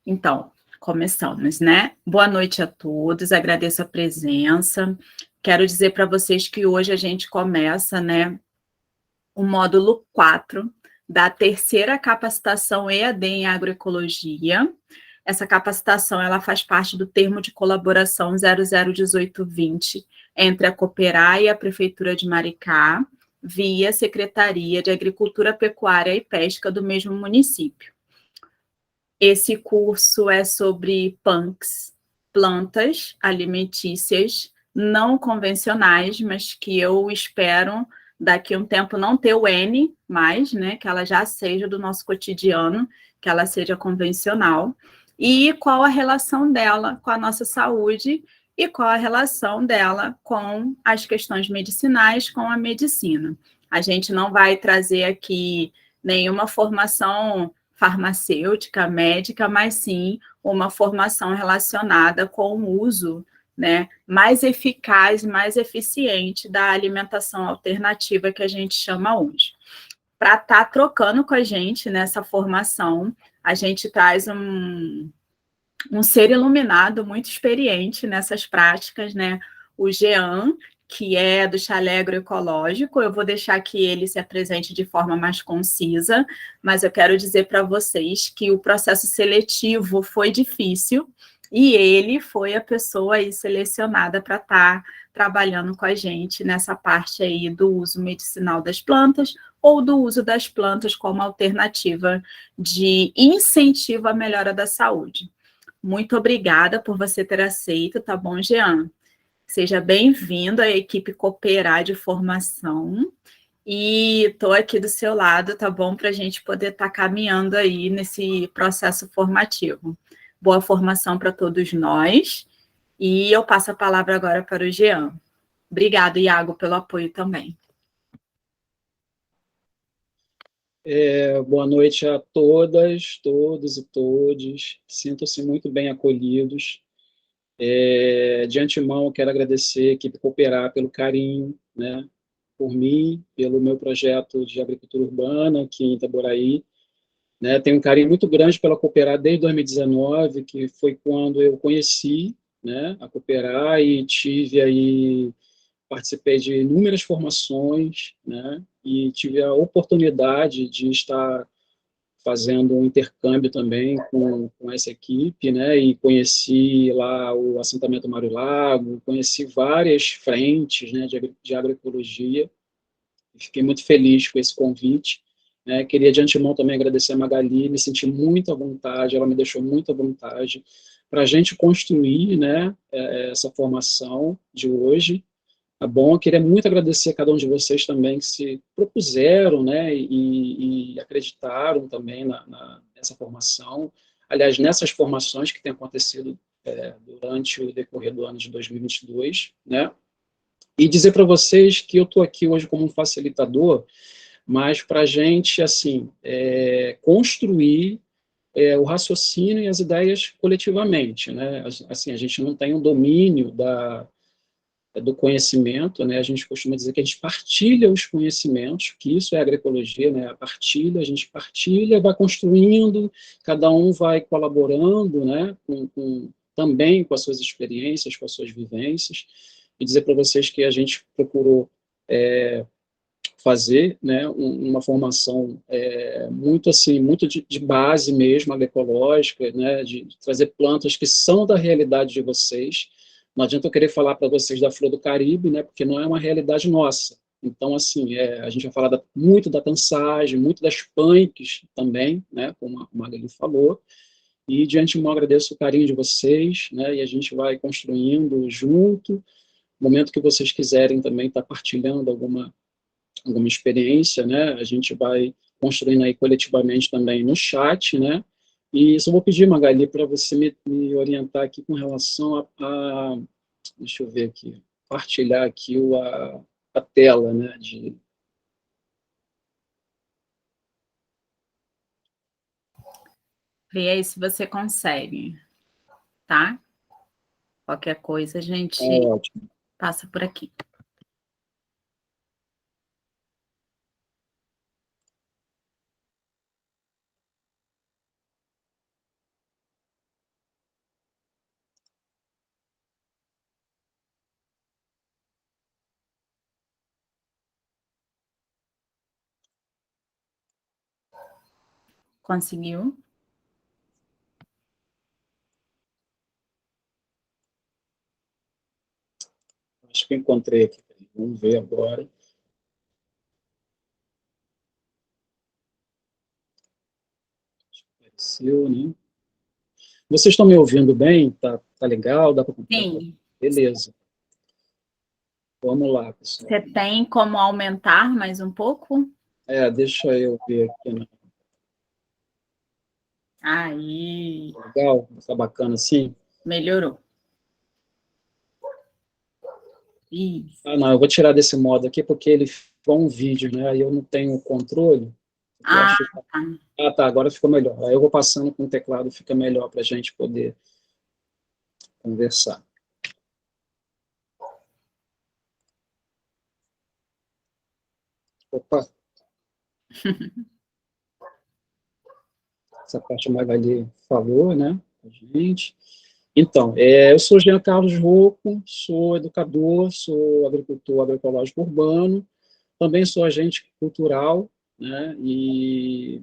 Então, começamos, né? Boa noite a todos, agradeço a presença. Quero dizer para vocês que hoje a gente começa, né, o módulo 4 da terceira capacitação EAD em agroecologia. Essa capacitação ela faz parte do termo de colaboração 001820 entre a Cooperar e a Prefeitura de Maricá, via Secretaria de Agricultura, Pecuária e Pesca do mesmo município. Esse curso é sobre PANCs, plantas alimentícias não convencionais, mas que eu espero daqui a um tempo não ter o N mais, né? Que ela já seja do nosso cotidiano, que ela seja convencional. E qual a relação dela com a nossa saúde e qual a relação dela com as questões medicinais, com a medicina. A gente não vai trazer aqui nenhuma formação farmacêutica, médica, mas sim uma formação relacionada com o uso, né, mais eficaz, mais eficiente da alimentação alternativa que a gente chama hoje. Para estar trocando com a gente nessa formação, a gente traz um ser iluminado muito experiente nessas práticas, né? O Jean, que é do Chalé Agroecológico. Eu vou deixar que ele se apresente de forma mais concisa, mas eu quero dizer para vocês que o processo seletivo foi difícil e ele foi a pessoa aí selecionada para estar trabalhando com a gente nessa parte aí do uso medicinal das plantas ou do uso das plantas como alternativa de incentivo à melhora da saúde. Muito obrigada por você ter aceito, tá bom, Jean? Seja bem-vindo à equipe Cooperar de Formação. E estou aqui do seu lado, tá bom? Para a gente poder estar caminhando aí nesse processo formativo. Boa formação para todos nós. E eu passo a palavra agora para o Jean. Obrigada, Iago, pelo apoio também. Boa noite a todas, todos e todes. Sintam-se muito bem acolhidos. De antemão, eu quero agradecer a equipe Cooperar pelo carinho, né, por mim, pelo meu projeto de agricultura urbana aqui em Itaboraí. Né, tenho um carinho muito grande pela Cooperar desde 2019, que foi quando eu conheci, né, a Cooperar e participei de inúmeras formações, né, e tive a oportunidade de estar fazendo um intercâmbio também com essa equipe, né, e conheci lá o assentamento Mário Lago, conheci várias frentes, né, de agroecologia, fiquei muito feliz com esse convite, né, queria de antemão também agradecer a Magali, me senti muito à vontade, ela me deixou muito à vontade para a gente construir, né, essa formação de hoje. Tá bom? Eu queria muito agradecer a cada um de vocês também que se propuseram, né, e acreditaram também nessa formação. Aliás, nessas formações que têm acontecido durante o decorrer do ano de 2022, né? E dizer para vocês que eu estou aqui hoje como um facilitador, mas para a gente, assim, construir o raciocínio e as ideias coletivamente, né? Assim, a gente não tem um domínio do conhecimento, né? A gente costuma dizer que a gente partilha os conhecimentos, que isso é agroecologia, né? A gente partilha, vai construindo, cada um vai colaborando, né? Também com as suas experiências, com as suas vivências, e dizer para vocês que a gente procurou fazer, né, uma formação muito assim, muito de base mesmo, agroecológica, né, de trazer plantas que são da realidade de vocês. Não adianta eu querer falar para vocês da flor do Caribe, né, porque não é uma realidade nossa. Então, assim, a gente vai falar muito da tansagem, muito das punks também, né, como a Magali falou, e de antemão agradeço o carinho de vocês, né, e a gente vai construindo junto. No momento que vocês quiserem também estar partilhando alguma experiência, né? A gente vai construindo aí coletivamente também no chat, né? E só vou pedir, Magali, para você me orientar aqui com relação deixa eu ver aqui, partilhar aqui a tela, né? Vê aí se você consegue, tá? Qualquer coisa a gente Ótimo. passa por aqui. Conseguiu? Acho que eu encontrei aqui. Vamos ver agora. Apareceu, né? Vocês estão me ouvindo bem? Tá legal? Dá para acompanhar? Sim. Beleza. Vamos lá, pessoal. Você tem como aumentar mais um pouco? Deixa eu ver aqui. Né? Aí, Legal? Tá bacana assim? melhorou. Isso. Não, eu vou tirar desse modo aqui porque ele ficou um vídeo, né? Aí eu não tenho controle. Eu Ah, acho que... tá. tá, agora ficou melhor. Aí eu vou passando com o teclado, fica melhor para a gente poder conversar. Opa! Essa parte a Magali falou, né? A gente. Então, eu sou Jean Carlos Rocco, sou educador, sou agricultor agroecológico urbano, também sou agente cultural, né? E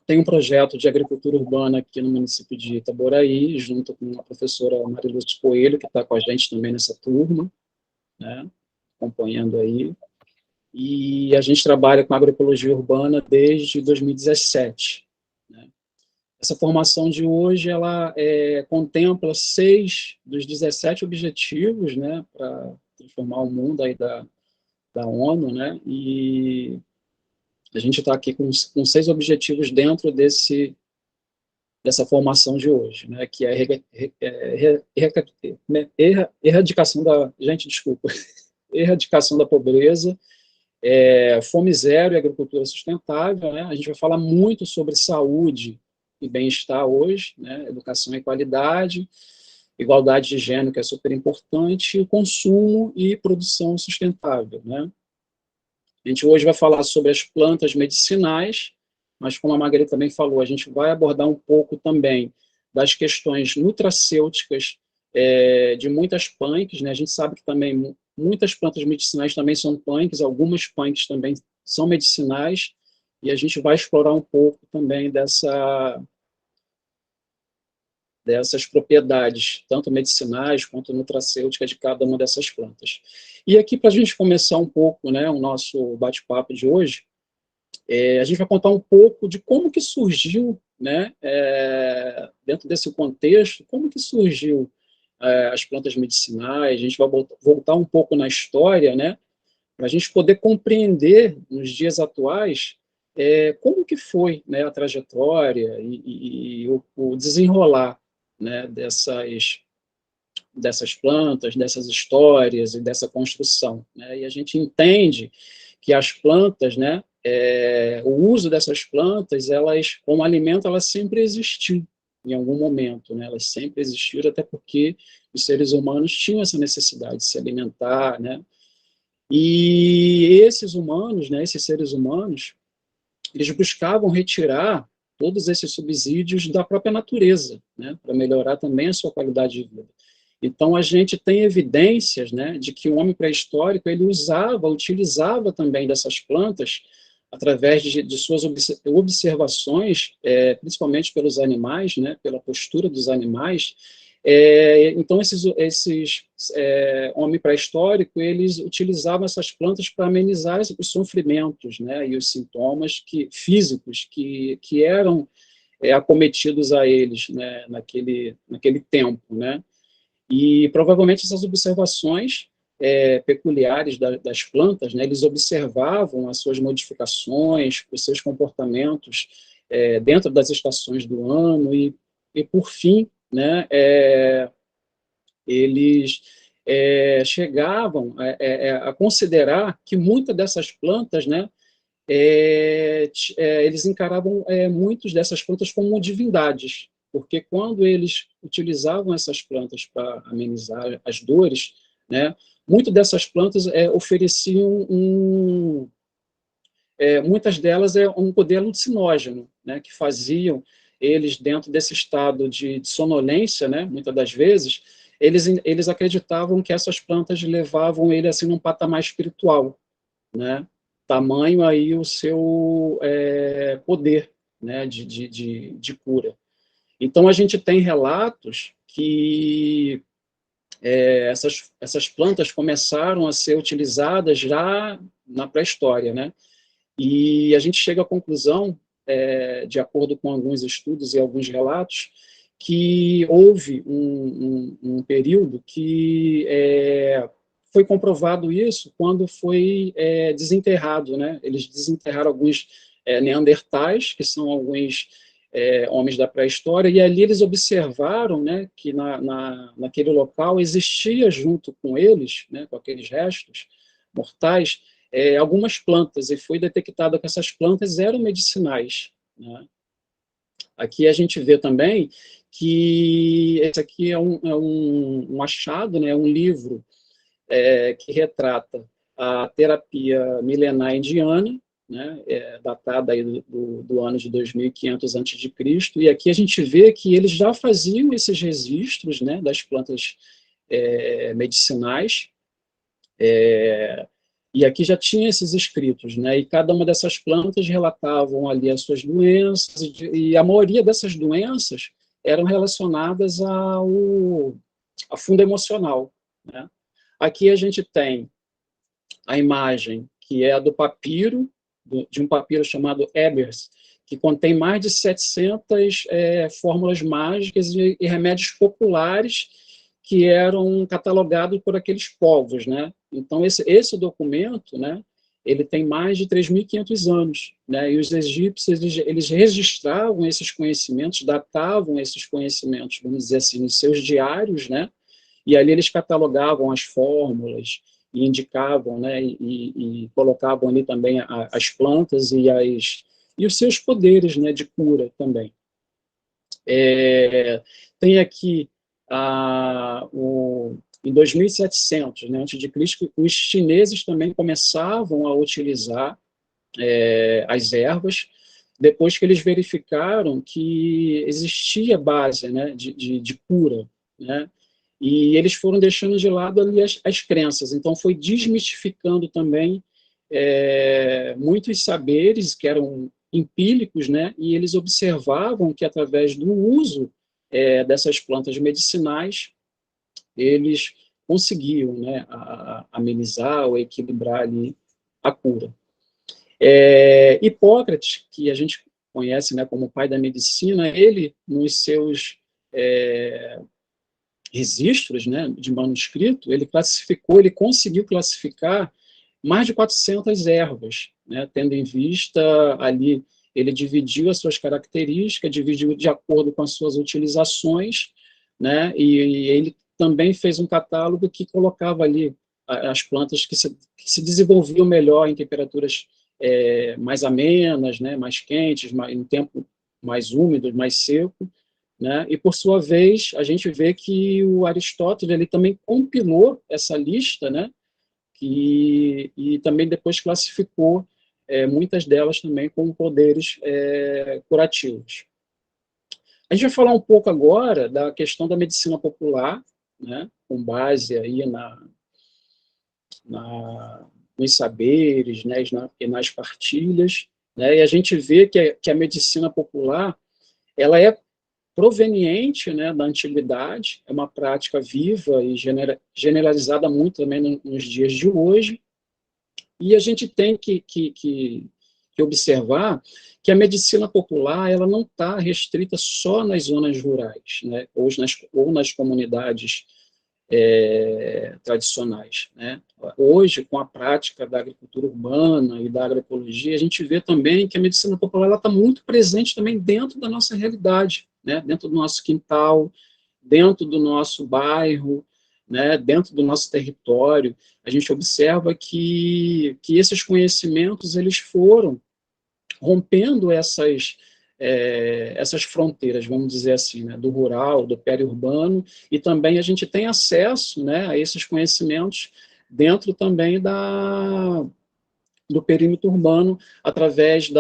tenho um projeto de agricultura urbana aqui no município de Itaboraí, junto com a professora Mariluz Coelho, que está com a gente também nessa turma, né? Acompanhando aí. E a gente trabalha com agroecologia urbana desde 2017. Né? Essa formação de hoje, ela contempla 6 dos 17 objetivos, né, para transformar o mundo aí da ONU, né, e a gente está aqui com 6 objetivos dentro dessa formação de hoje, né, que é erradicação da... Gente, desculpa. Erradicação da pobreza, fome zero e agricultura sustentável, né? A gente vai falar muito sobre saúde e bem-estar hoje, né? Educação e qualidade, igualdade de gênero, que é super importante, e consumo e produção sustentável, né? A gente hoje vai falar sobre as plantas medicinais, mas como a Margarida também falou, a gente vai abordar um pouco também das questões nutracêuticas de muitas punks, né? A gente sabe que também muitas plantas medicinais também são punks, algumas punks também são medicinais, e a gente vai explorar um pouco também dessas propriedades, tanto medicinais quanto nutracêuticas de cada uma dessas plantas. E aqui, para a gente começar um pouco, né, o nosso bate-papo de hoje, a gente vai contar um pouco de como que surgiu, né, dentro desse contexto, como que surgiu as plantas medicinais. A gente vai voltar um pouco na história, né, para a gente poder compreender, nos dias atuais, como que foi, né, a trajetória e o desenrolar, né, dessas plantas, dessas histórias e dessa construção, né? E a gente entende que as plantas, né, o uso dessas plantas, elas, como alimento, elas sempre existiu em algum momento, né? Elas sempre existiram, até porque os seres humanos tinham essa necessidade de se alimentar, né? E esses humanos, né, esses seres humanos, eles buscavam retirar todos esses subsídios da própria natureza, né, para melhorar também a sua qualidade de vida. Então, a gente tem evidências, né, de que o homem pré-histórico ele utilizava também dessas plantas através de suas observações, principalmente pelos animais, né, pela postura dos animais. Então, esses homem pré-histórico, eles utilizavam essas plantas para amenizar os sofrimentos, né, e os sintomas físicos que eram acometidos a eles, né, naquele tempo, né. E provavelmente essas observações peculiares das plantas, né, eles observavam as suas modificações, os seus comportamentos dentro das estações do ano e por fim, né, eles chegavam a considerar que muitas dessas plantas, né, eles encaravam muitas dessas plantas como divindades, porque quando eles utilizavam essas plantas para amenizar as dores, né, muitas dessas plantas ofereciam muitas delas um poder alucinógeno, né, que faziam eles, dentro desse estado de sonolência, né, muitas das vezes, eles acreditavam que essas plantas levavam ele assim num patamar espiritual, né, tamanho aí o seu poder, né, de cura. Então, a gente tem relatos que essas plantas começaram a ser utilizadas já na pré-história, né? E a gente chega à conclusão, de acordo com alguns estudos e alguns relatos, que houve um período que foi comprovado isso quando foi desenterrado, né? Eles desenterraram alguns neandertais, que são alguns homens da pré-história, e ali eles observaram, né, que naquele local existia junto com eles, né, com aqueles restos mortais, algumas plantas, e foi detectado que essas plantas eram medicinais, né? Aqui a gente vê também que esse aqui é um achado, né, um livro que retrata a terapia milenar indiana, né, datada aí do ano de 2500 a.C., e aqui a gente vê que eles já faziam esses registros, né, das plantas medicinais, e aqui já tinha esses escritos, né, e cada uma dessas plantas relatavam ali as suas doenças, e a maioria dessas doenças eram relacionadas ao fundo emocional, né. Aqui a gente tem a imagem, que é a do papiro, de um papiro chamado Ebers, que contém mais de 700 fórmulas mágicas e remédios populares que eram catalogados por aqueles povos, né? Então, esse documento, né, ele tem mais de 3.500 anos, né? E os egípcios, eles registravam esses conhecimentos, datavam esses conhecimentos, vamos dizer assim, nos seus diários, né? E ali eles catalogavam as fórmulas e indicavam, né, e colocavam ali também as plantas e os seus poderes, né, de cura também. Tem aqui, em 2700, né, antes de Cristo, os chineses também começavam a utilizar as ervas, depois que eles verificaram que existia base, né, de cura, né, e eles foram deixando de lado ali as crenças. Então, foi desmistificando também muitos saberes que eram empíricos, né, e eles observavam que, através do uso dessas plantas medicinais, eles conseguiam, né, amenizar ou equilibrar ali a cura. Hipócrates, que a gente conhece, né, como o pai da medicina, ele, nos seus registros, né, de manuscrito, ele conseguiu classificar mais de 400 ervas, né, tendo em vista ali, ele dividiu as suas características, dividiu de acordo com as suas utilizações, né, e ele também fez um catálogo que colocava ali as plantas que se desenvolviam melhor em temperaturas mais amenas, né, mais quentes, em tempo mais úmido, mais seco, né? E, por sua vez, a gente vê que o Aristóteles ele também compilou essa lista, né? E também depois classificou muitas delas também com poderes curativos. A gente vai falar um pouco agora da questão da medicina popular, né? Com base aí nos saberes, né? E nas partilhas, né? E a gente vê que a medicina popular ela é proveniente, né, da antiguidade, é uma prática viva e generalizada muito também nos dias de hoje, e a gente tem que observar que a medicina popular ela não está restrita só nas zonas rurais, né, ou nas comunidades tradicionais, né? Hoje, com a prática da agricultura urbana e da agroecologia, a gente vê também que a medicina popular está muito presente também dentro da nossa realidade, né? Dentro do nosso quintal, dentro do nosso bairro, né? Dentro do nosso território. A gente observa que esses conhecimentos eles foram rompendo essas fronteiras, vamos dizer assim, né, do rural, do periurbano, e também a gente tem acesso, né, a esses conhecimentos dentro também do perímetro urbano, através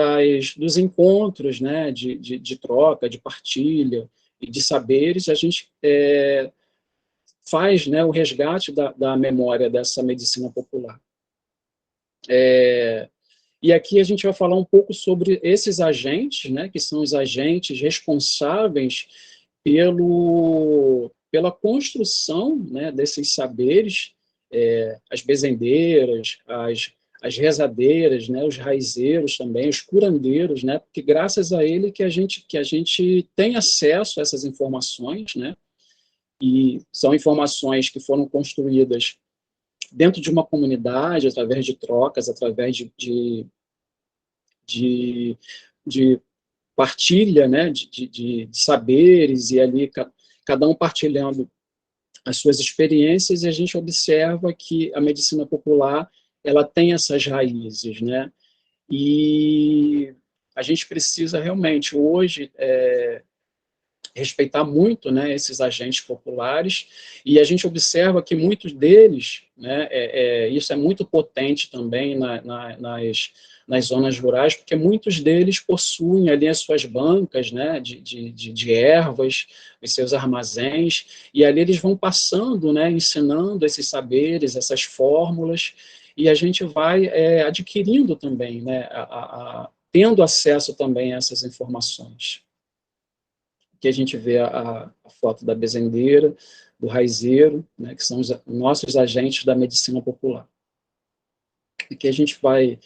dos encontros, né, de troca, de partilha e de saberes, a gente faz, né, o resgate da memória dessa medicina popular. E aqui a gente vai falar um pouco sobre esses agentes, né, que são os agentes responsáveis pela construção, né, desses saberes, as bezendeiras, as rezadeiras, né, os raizeiros também, os curandeiros, né, porque graças a ele que a gente tem acesso a essas informações, né, e são informações que foram construídas dentro de uma comunidade, através de trocas, através de, de partilha, né, de saberes, e ali cada um partilhando as suas experiências, e a gente observa que a medicina popular ela tem essas raízes, né, e a gente precisa realmente hoje respeitar muito, né, esses agentes populares, e a gente observa que muitos deles, né, isso é muito potente também nas zonas rurais, porque muitos deles possuem ali as suas bancas, né, de ervas, os seus armazéns, e ali eles vão passando, né, ensinando esses saberes, essas fórmulas, e a gente vai adquirindo também, né, tendo acesso também a essas informações. Que a gente vê a foto da bezendeira, do raizeiro, né, que são os nossos agentes da medicina popular. Aqui a gente vai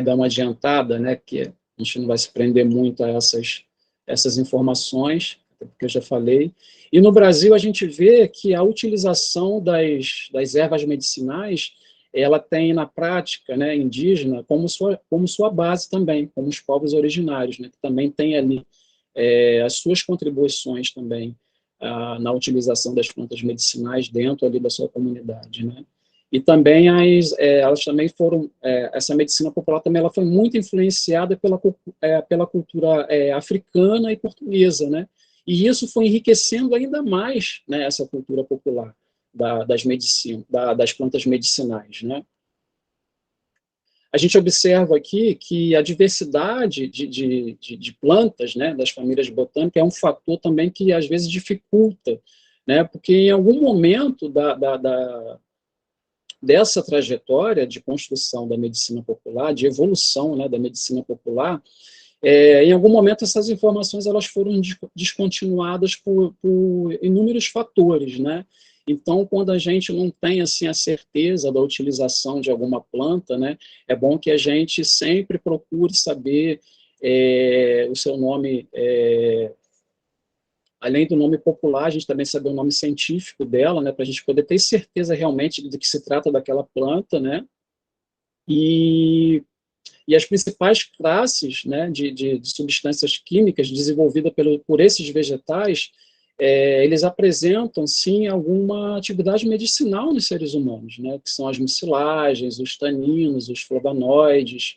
dar uma adiantada, né, que a gente não vai se prender muito a essas informações, porque eu já falei. E no Brasil a gente vê que a utilização das ervas medicinais, ela tem na prática, né, indígena como sua base também, como os povos originários, né, que também tem ali as suas contribuições também na utilização das plantas medicinais dentro ali da sua comunidade, né? E também elas também foram, essa medicina popular também ela foi muito influenciada pela cultura africana e portuguesa, né? E isso foi enriquecendo ainda mais, né, essa cultura popular das plantas medicinais, né? A gente observa aqui que a diversidade de plantas, né, das famílias botânicas, é um fator também que às vezes dificulta, né, porque em algum momento dessa trajetória de construção da medicina popular, de evolução, né, da medicina popular, em algum momento essas informações elas foram descontinuadas por inúmeros fatores, né? Então, quando a gente não tem assim a certeza da utilização de alguma planta, né, é bom que a gente sempre procure saber o seu nome, além do nome popular, a gente também saber o nome científico dela, né, para a gente poder ter certeza realmente de que se trata daquela planta, né? E as principais classes, né, de substâncias químicas desenvolvidas por esses vegetais, eles apresentam, sim, alguma atividade medicinal nos seres humanos, né, que são as mucilagens, os taninos, os flavonoides,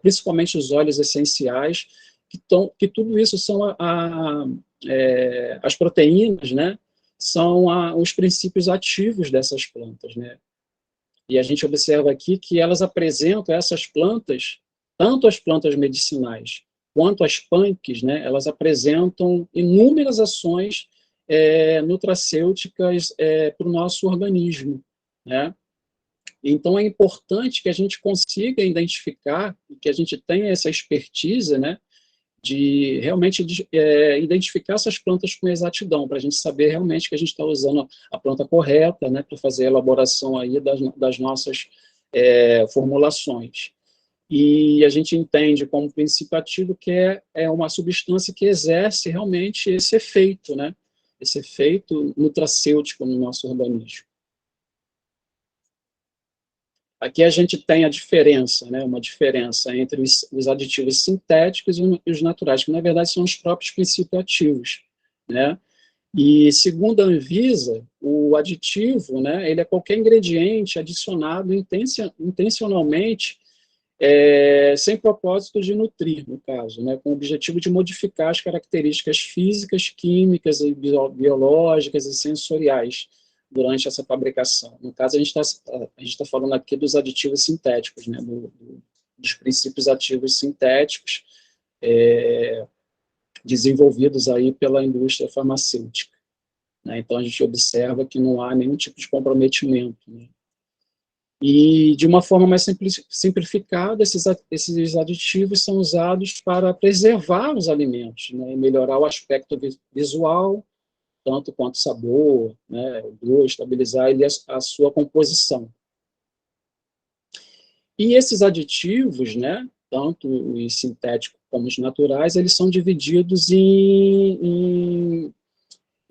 principalmente os óleos essenciais, que tudo isso são as proteínas, né, são os princípios ativos dessas plantas, né. E a gente observa aqui que elas apresentam essas plantas, tanto as plantas medicinais quanto as punks, né, elas apresentam inúmeras ações nutracêuticas para o nosso organismo, né? Então é importante que a gente consiga identificar, que a gente tenha essa expertise, né, de realmente identificar essas plantas com exatidão, para a gente saber realmente que a gente está usando a planta correta, né, para fazer a elaboração aí das nossas formulações. E a gente entende como princípio ativo que é uma substância que exerce realmente esse efeito, né, esse efeito nutracêutico no nosso organismo. Aqui a gente tem a diferença, né, uma diferença entre os aditivos sintéticos e os naturais, que na verdade são os próprios princípios ativos, né? E segundo a Anvisa, o aditivo, né, ele é qualquer ingrediente adicionado intencionalmente, sem propósito de nutrir, no caso, né, com o objetivo de modificar as características físicas, químicas, e biológicas e sensoriais durante essa fabricação. No caso, a gente está falando aqui dos aditivos sintéticos, né, dos princípios ativos sintéticos desenvolvidos aí pela indústria farmacêutica, né? Então, a gente observa que não há nenhum tipo de comprometimento, né? E, de uma forma mais simplificada, esses aditivos são usados para preservar os alimentos, né, e melhorar o aspecto visual, tanto quanto sabor, né, o gosto, estabilizar ele a sua composição. E esses aditivos, né, tanto os sintéticos como os naturais, eles são divididos em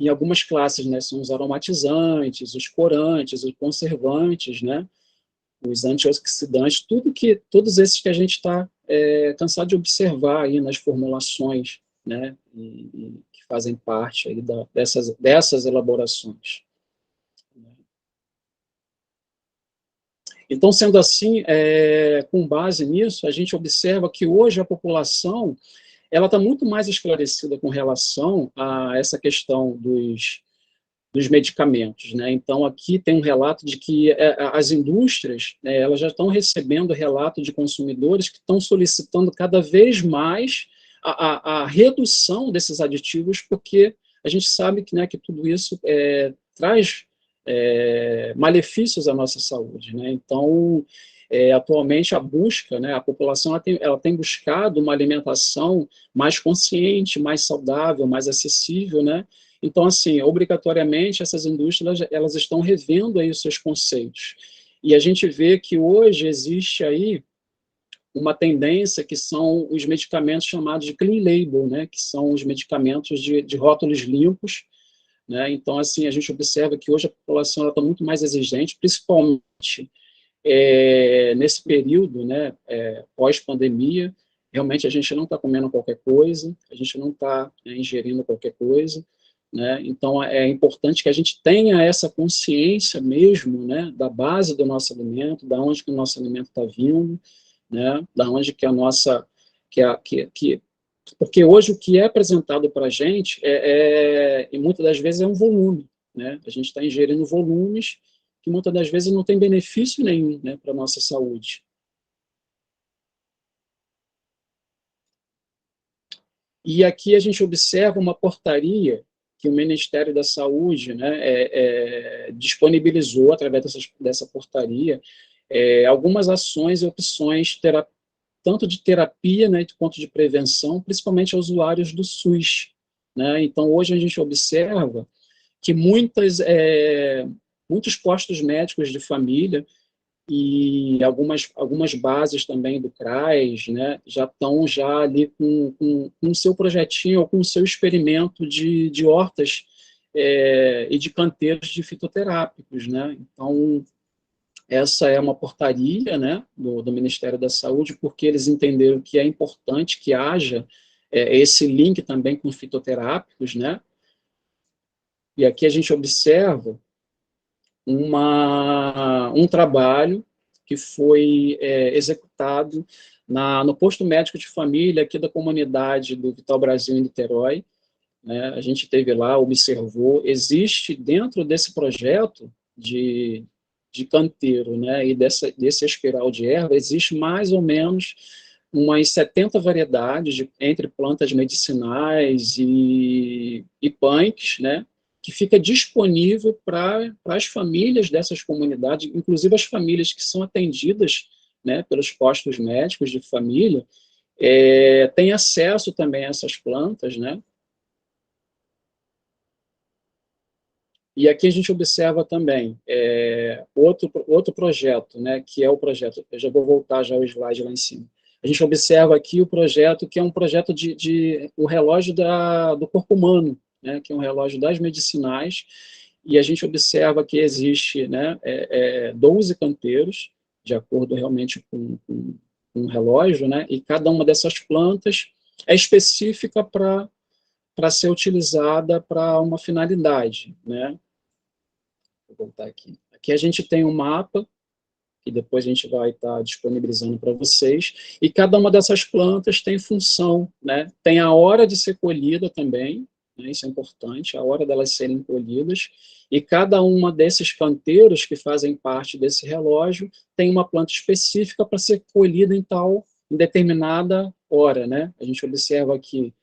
algumas classes, né, são os aromatizantes, os corantes, os conservantes, né, os antioxidantes, todos esses que a gente está cansado de observar aí nas formulações, né, e que fazem parte aí dessas elaborações. Então, sendo assim, com base nisso, a gente observa que hoje a população ela está muito mais esclarecida com relação a essa questão dos medicamentos, né? Então, aqui tem um relato de que as indústrias, né, elas já estão recebendo relato de consumidores que estão solicitando cada vez mais a redução desses aditivos, porque a gente sabe que, né, que tudo isso traz malefícios à nossa saúde, né? Então, atualmente a busca, né, a população ela tem buscado uma alimentação mais consciente, mais saudável, mais acessível, né? Então, assim, obrigatoriamente, essas indústrias elas estão revendo aí os seus conceitos. E a gente vê que hoje existe aí uma tendência que são os medicamentos chamados de clean label, né, que são os medicamentos de rótulos limpos, né? Então, assim, a gente observa que hoje a população está muito mais exigente, principalmente nesse período, né, pós-pandemia. Realmente a gente não está comendo qualquer coisa, a gente não está ingerindo qualquer coisa, né? Então é importante que a gente tenha essa consciência mesmo, né, da base do nosso alimento, da onde que o nosso alimento está vindo, né, da onde que a nossa porque hoje o que é apresentado para a gente e muitas das vezes é um volume, né? A gente está ingerindo volumes que muitas das vezes não tem benefício nenhum, né, para a nossa saúde. E aqui a gente observa uma portaria que o Ministério da Saúde, né, disponibilizou, através dessa portaria, algumas ações e opções, tanto de terapia, né, quanto de prevenção, principalmente aos usuários do SUS, né? Então, hoje a gente observa que muitos postos médicos de família e algumas bases também do CRAS, né, já estão já ali com o seu projetinho ou com o seu experimento de hortas e de canteiros de fitoterápicos, né? Então, essa é uma portaria, né, do Ministério da Saúde, porque eles entenderam que é importante que haja esse link também com fitoterápicos, né? E aqui a gente observa um trabalho que foi executado no posto médico de família aqui da comunidade do Vital Brasil em Niterói, né? A gente teve lá, observou, existe dentro desse projeto de canteiro, né, e desse espiral de erva, existe mais ou menos umas 70 variedades entre plantas medicinais e punks, né, que fica disponível para as famílias dessas comunidades, inclusive as famílias que são atendidas, né, pelos postos médicos de família, têm acesso também a essas plantas, né. E aqui a gente observa também outro projeto, né, que é o projeto, eu já vou voltar já ao slide lá em cima. A gente observa aqui o projeto, que é um projeto o relógio do corpo humano, né, que é um relógio das medicinais, e a gente observa que existe, né, 12 canteiros, de acordo realmente com um relógio, né, e cada uma dessas plantas é específica para ser utilizada para uma finalidade, né? Vou voltar aqui. Aqui a gente tem um mapa, que depois a gente vai estar disponibilizando para vocês, e cada uma dessas plantas tem função, né? Tem a hora de ser colhida também, né? Isso é importante, a hora delas serem colhidas, e cada uma desses canteiros que fazem parte desse relógio tem uma planta específica para ser colhida em determinada hora, né? A gente observa aqui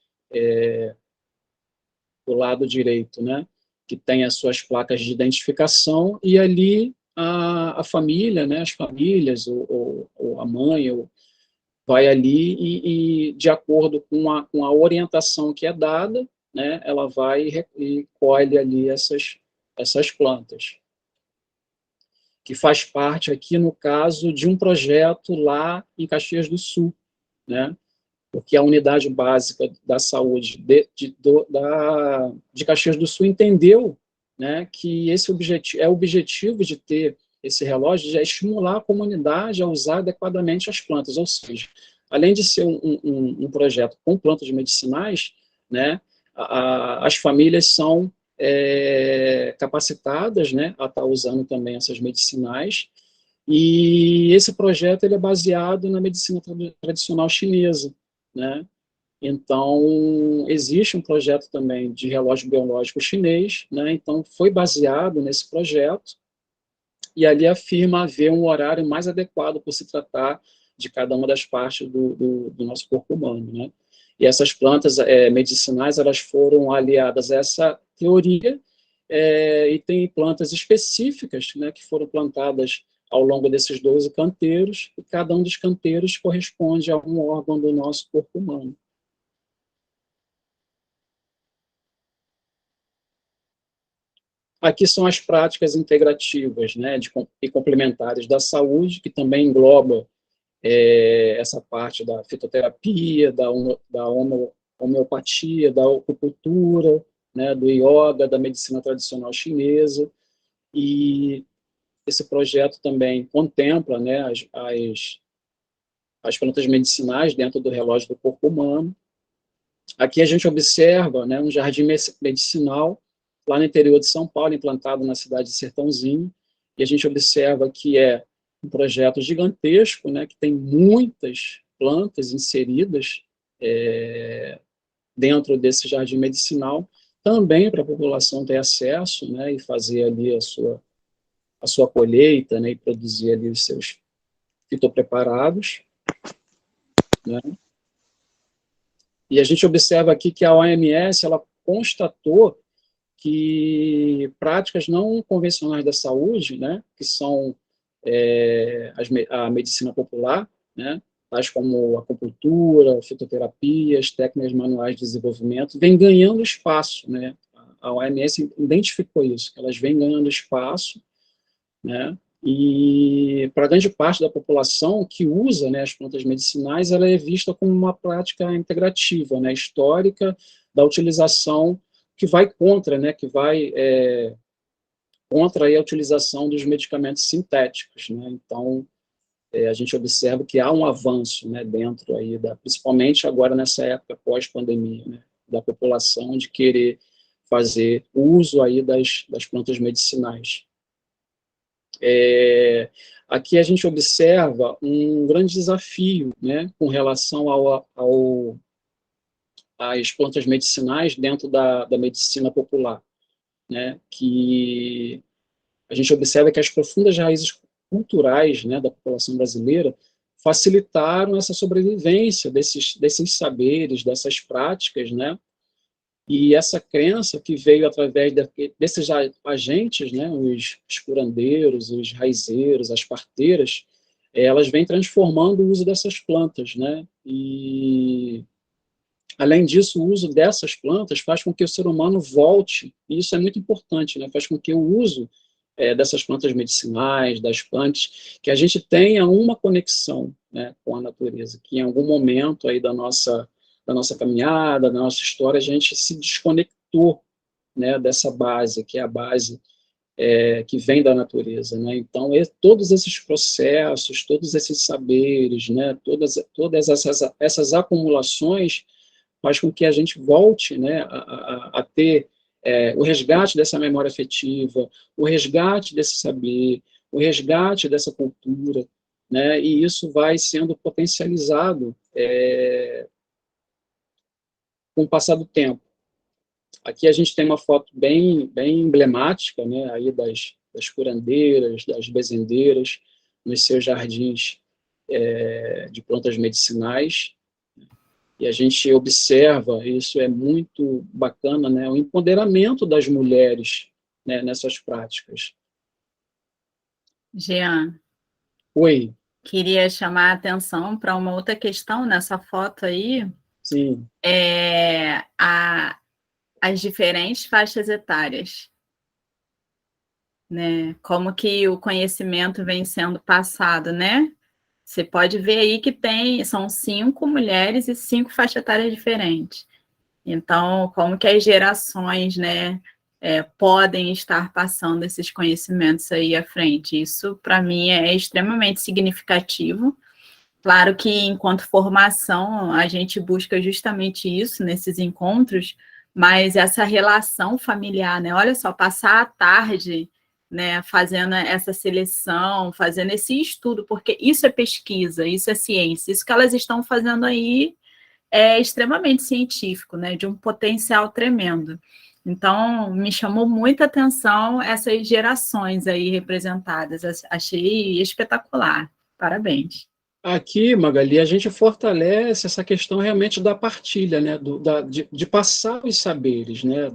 do lado direito, né, que tem as suas placas de identificação, e ali a família, né, as famílias, ou a mãe, vai ali e de acordo com a orientação que é dada, né, ela vai e colhe ali essas plantas, que faz parte aqui, no caso, de um projeto lá em Caxias do Sul, né, porque a unidade básica da saúde de Caxias do Sul entendeu, né, que esse objetivo de ter esse relógio é estimular a comunidade a usar adequadamente as plantas, ou seja, além de ser um projeto com plantas medicinais, né, as famílias são capacitadas, né, a estar usando também essas medicinais, e esse projeto ele é baseado na medicina tradicional chinesa, né? Então, existe um projeto também de relógio biológico chinês, né? Então, foi baseado nesse projeto, e ali afirma haver um horário mais adequado por se tratar de cada uma das partes do nosso corpo humano, né? E essas plantas medicinais, elas foram aliadas a essa teoria, e tem plantas específicas, né, que foram plantadas ao longo desses 12 canteiros, e cada um dos canteiros corresponde a um órgão do nosso corpo humano. Aqui são as práticas integrativas, né, e complementares da saúde, que também engloba essa parte da fitoterapia, da homeopatia, da acupuntura, né, do yoga, da medicina tradicional chinesa, e esse projeto também contempla, né, as plantas medicinais dentro do relógio do corpo humano. Aqui a gente observa, né, um jardim medicinal lá no interior de São Paulo, implantado na cidade de Sertãozinho, e a gente observa que é um projeto gigantesco, né, que tem muitas plantas inseridas dentro desse jardim medicinal, também para a população ter acesso, né, e fazer ali a sua colheita, né, e produzir ali os seus fitopreparados, né. E a gente observa aqui que a OMS ela constatou que práticas não convencionais da saúde, né, que são a medicina popular, né, tais como acupuntura, fitoterapias, técnicas manuais de desenvolvimento, vem ganhando espaço, né? A OMS identificou isso, que elas vêm ganhando espaço, né? E para grande parte da população que usa, né, as plantas medicinais, ela é vista como uma prática integrativa, né, histórica da utilização que vai contra, né, que vai contra aí a utilização dos medicamentos sintéticos, né? Então, a gente observa que há um avanço, né, dentro aí principalmente agora nessa época pós-pandemia, né, da população de querer fazer uso aí das plantas medicinais. Aqui a gente observa um grande desafio, né, com relação às plantas medicinais dentro da medicina popular, né, que a gente observa que as profundas raízes culturais, né, da população brasileira facilitaram essa sobrevivência desses saberes, dessas práticas, né, e essa crença que veio através desses agentes, né, os curandeiros, os raizeiros, as parteiras, elas vêm transformando o uso dessas plantas, né, e além disso, o uso dessas plantas faz com que o ser humano volte, e isso é muito importante, né? Faz com que o uso dessas plantas medicinais, das plantas, que a gente tenha uma conexão, né, com a natureza, que em algum momento aí da nossa caminhada, da nossa história, a gente se desconectou, né, dessa base, que é a base que vem da natureza, né? Então, todos esses processos, todos esses saberes, né, todas essas acumulações faz com que a gente volte, né, a ter o resgate dessa memória afetiva, o resgate desse saber, o resgate dessa cultura, né, e isso vai sendo potencializado com o passar do tempo. Aqui a gente tem uma foto bem emblemática, né, aí das curandeiras, das bezendeiras, nos seus jardins de plantas medicinais, e a gente observa, isso é muito bacana, né, o empoderamento das mulheres, né, nessas práticas. Jean, Oi, queria chamar a atenção para uma outra questão nessa foto aí, sim. é as diferentes faixas etárias, né? Como que o conhecimento vem sendo passado, né? Você pode ver aí que são 5 mulheres e 5 faixas etárias diferentes. Então, como que as gerações, né, podem estar passando esses conhecimentos aí à frente? Isso, para mim, é extremamente significativo. Claro que, enquanto formação, a gente busca justamente isso nesses encontros, mas essa relação familiar, né? Olha só, passar a tarde, né, fazendo essa seleção, fazendo esse estudo, porque isso é pesquisa, isso é ciência, isso que elas estão fazendo aí é extremamente científico, né, de um potencial tremendo. Então, me chamou muita atenção essas gerações aí representadas, achei espetacular. Parabéns. Aqui, Magali, a gente fortalece essa questão realmente da partilha, né, de passar os saberes, né,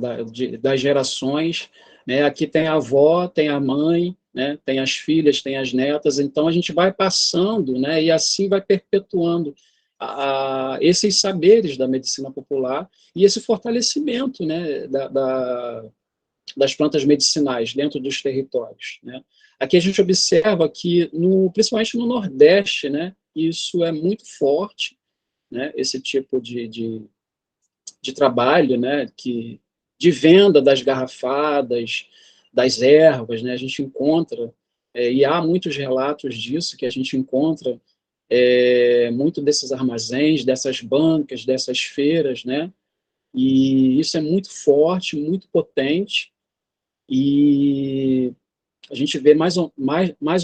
das gerações, né, aqui tem a avó, tem a mãe, né, tem as filhas, tem as netas, então a gente vai passando, né, e assim vai perpetuando esses saberes da medicina popular e esse fortalecimento, né, das plantas medicinais dentro dos territórios, né. Aqui a gente observa que, principalmente no Nordeste, né, isso é muito forte, né, esse tipo de trabalho, né, de venda das garrafadas, das ervas, né, a gente encontra, e há muitos relatos disso, que a gente encontra muito desses armazéns, dessas bancas, dessas feiras, né, e isso é muito forte, muito potente, e a gente vê mais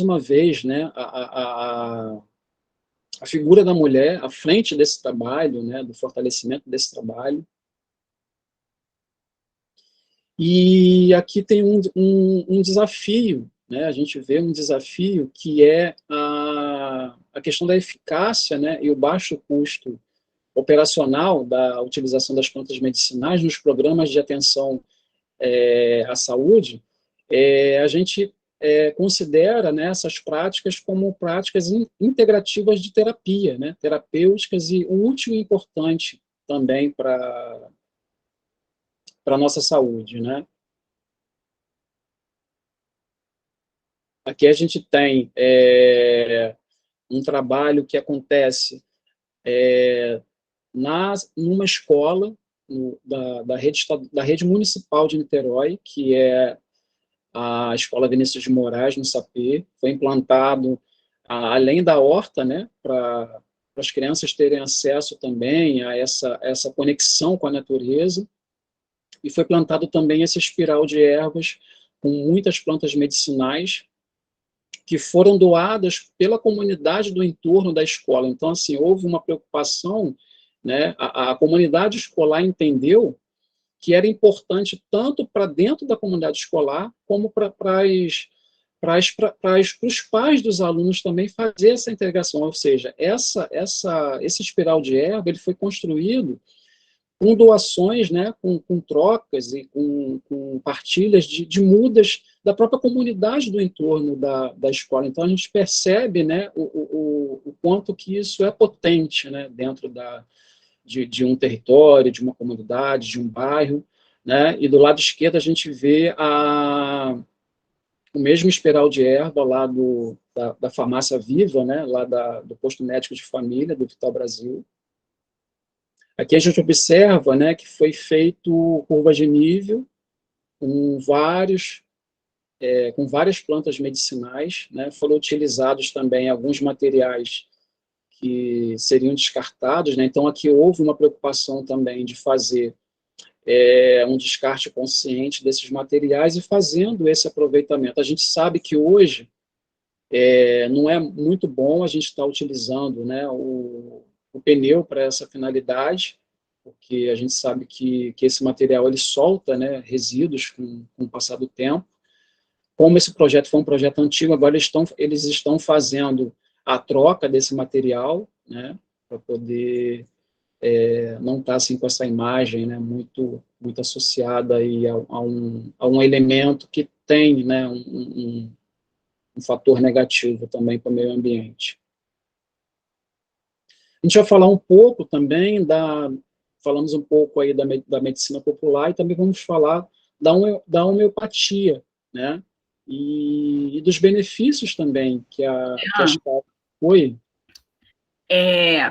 uma vez, né, a figura da mulher à frente desse trabalho, né, do fortalecimento desse trabalho. E aqui tem um desafio, né, a gente vê um desafio que é a questão da eficácia, né, e o baixo custo operacional da utilização das plantas medicinais nos programas de atenção à saúde. A gente considera, né, essas práticas como práticas integrativas de terapia, né, terapêuticas, e útil e importante também para a nossa saúde, né. Aqui a gente tem um trabalho que acontece numa escola da rede municipal de Niterói, que é a Escola Vinícius de Moraes, no Sapê. Foi implantado, além da horta, né, para as crianças terem acesso também a essa conexão com a natureza, e foi plantado também essa espiral de ervas com muitas plantas medicinais que foram doadas pela comunidade do entorno da escola. Então, assim, houve uma preocupação, né, a comunidade escolar entendeu que era importante tanto para dentro da comunidade escolar, como para os pais dos alunos também fazer essa integração, ou seja, esse espiral de erva ele foi construído com doações, né, com trocas e com partilhas de mudas da própria comunidade do entorno da escola. Então, a gente percebe, né, o quanto que isso é potente, né, dentro de um território, de uma comunidade, de um bairro, né, e do lado esquerdo a gente vê o mesmo espiral de erva lá da farmácia Viva, né, lá do posto médico de família, do Vital Brasil. Aqui a gente observa, né, que foi feito curva de nível com com várias plantas medicinais, né, foram utilizados também alguns materiais que seriam descartados, né, então aqui houve uma preocupação também de fazer um descarte consciente desses materiais e fazendo esse aproveitamento. A gente sabe que hoje não é muito bom a gente estar utilizando, né, o pneu para essa finalidade, porque a gente sabe que esse material ele solta, né, resíduos com o passar do tempo. Como esse projeto foi um projeto antigo, agora eles estão fazendo a troca desse material, né, para poder não estar assim com essa imagem, né, muito associada aí a um elemento que tem, né, um fator negativo também para o meio ambiente. A gente vai falar um pouco também falamos um pouco aí da medicina popular e também vamos falar da homeopatia, né? E dos benefícios também que as Oi?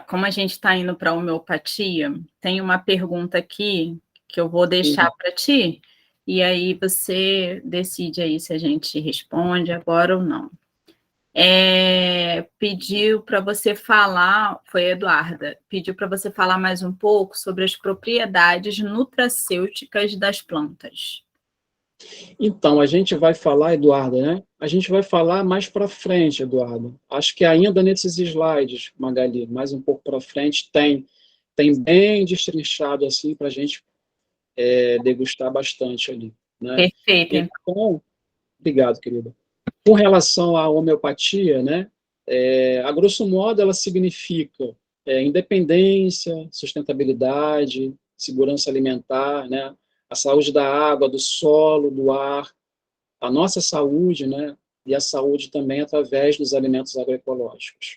Como a gente está indo para a homeopatia, tem uma pergunta aqui que eu vou deixar para ti, e aí você decide aí se a gente responde agora ou não. Pediu para você falar, foi a Eduarda, pediu para você falar mais um pouco sobre as propriedades nutracêuticas das plantas. Então, a gente vai falar, Eduarda, né? A gente vai falar mais para frente, Eduarda. Acho que ainda nesses slides, Magali, mais um pouco para frente, tem bem destrinchado assim para a gente degustar bastante ali, né? Perfeito. Então, obrigado, querida. Com relação à homeopatia, né? A grosso modo, ela significa independência, sustentabilidade, segurança alimentar, né? A saúde da água, do solo, do ar, a nossa saúde, né? E a saúde também através dos alimentos agroecológicos.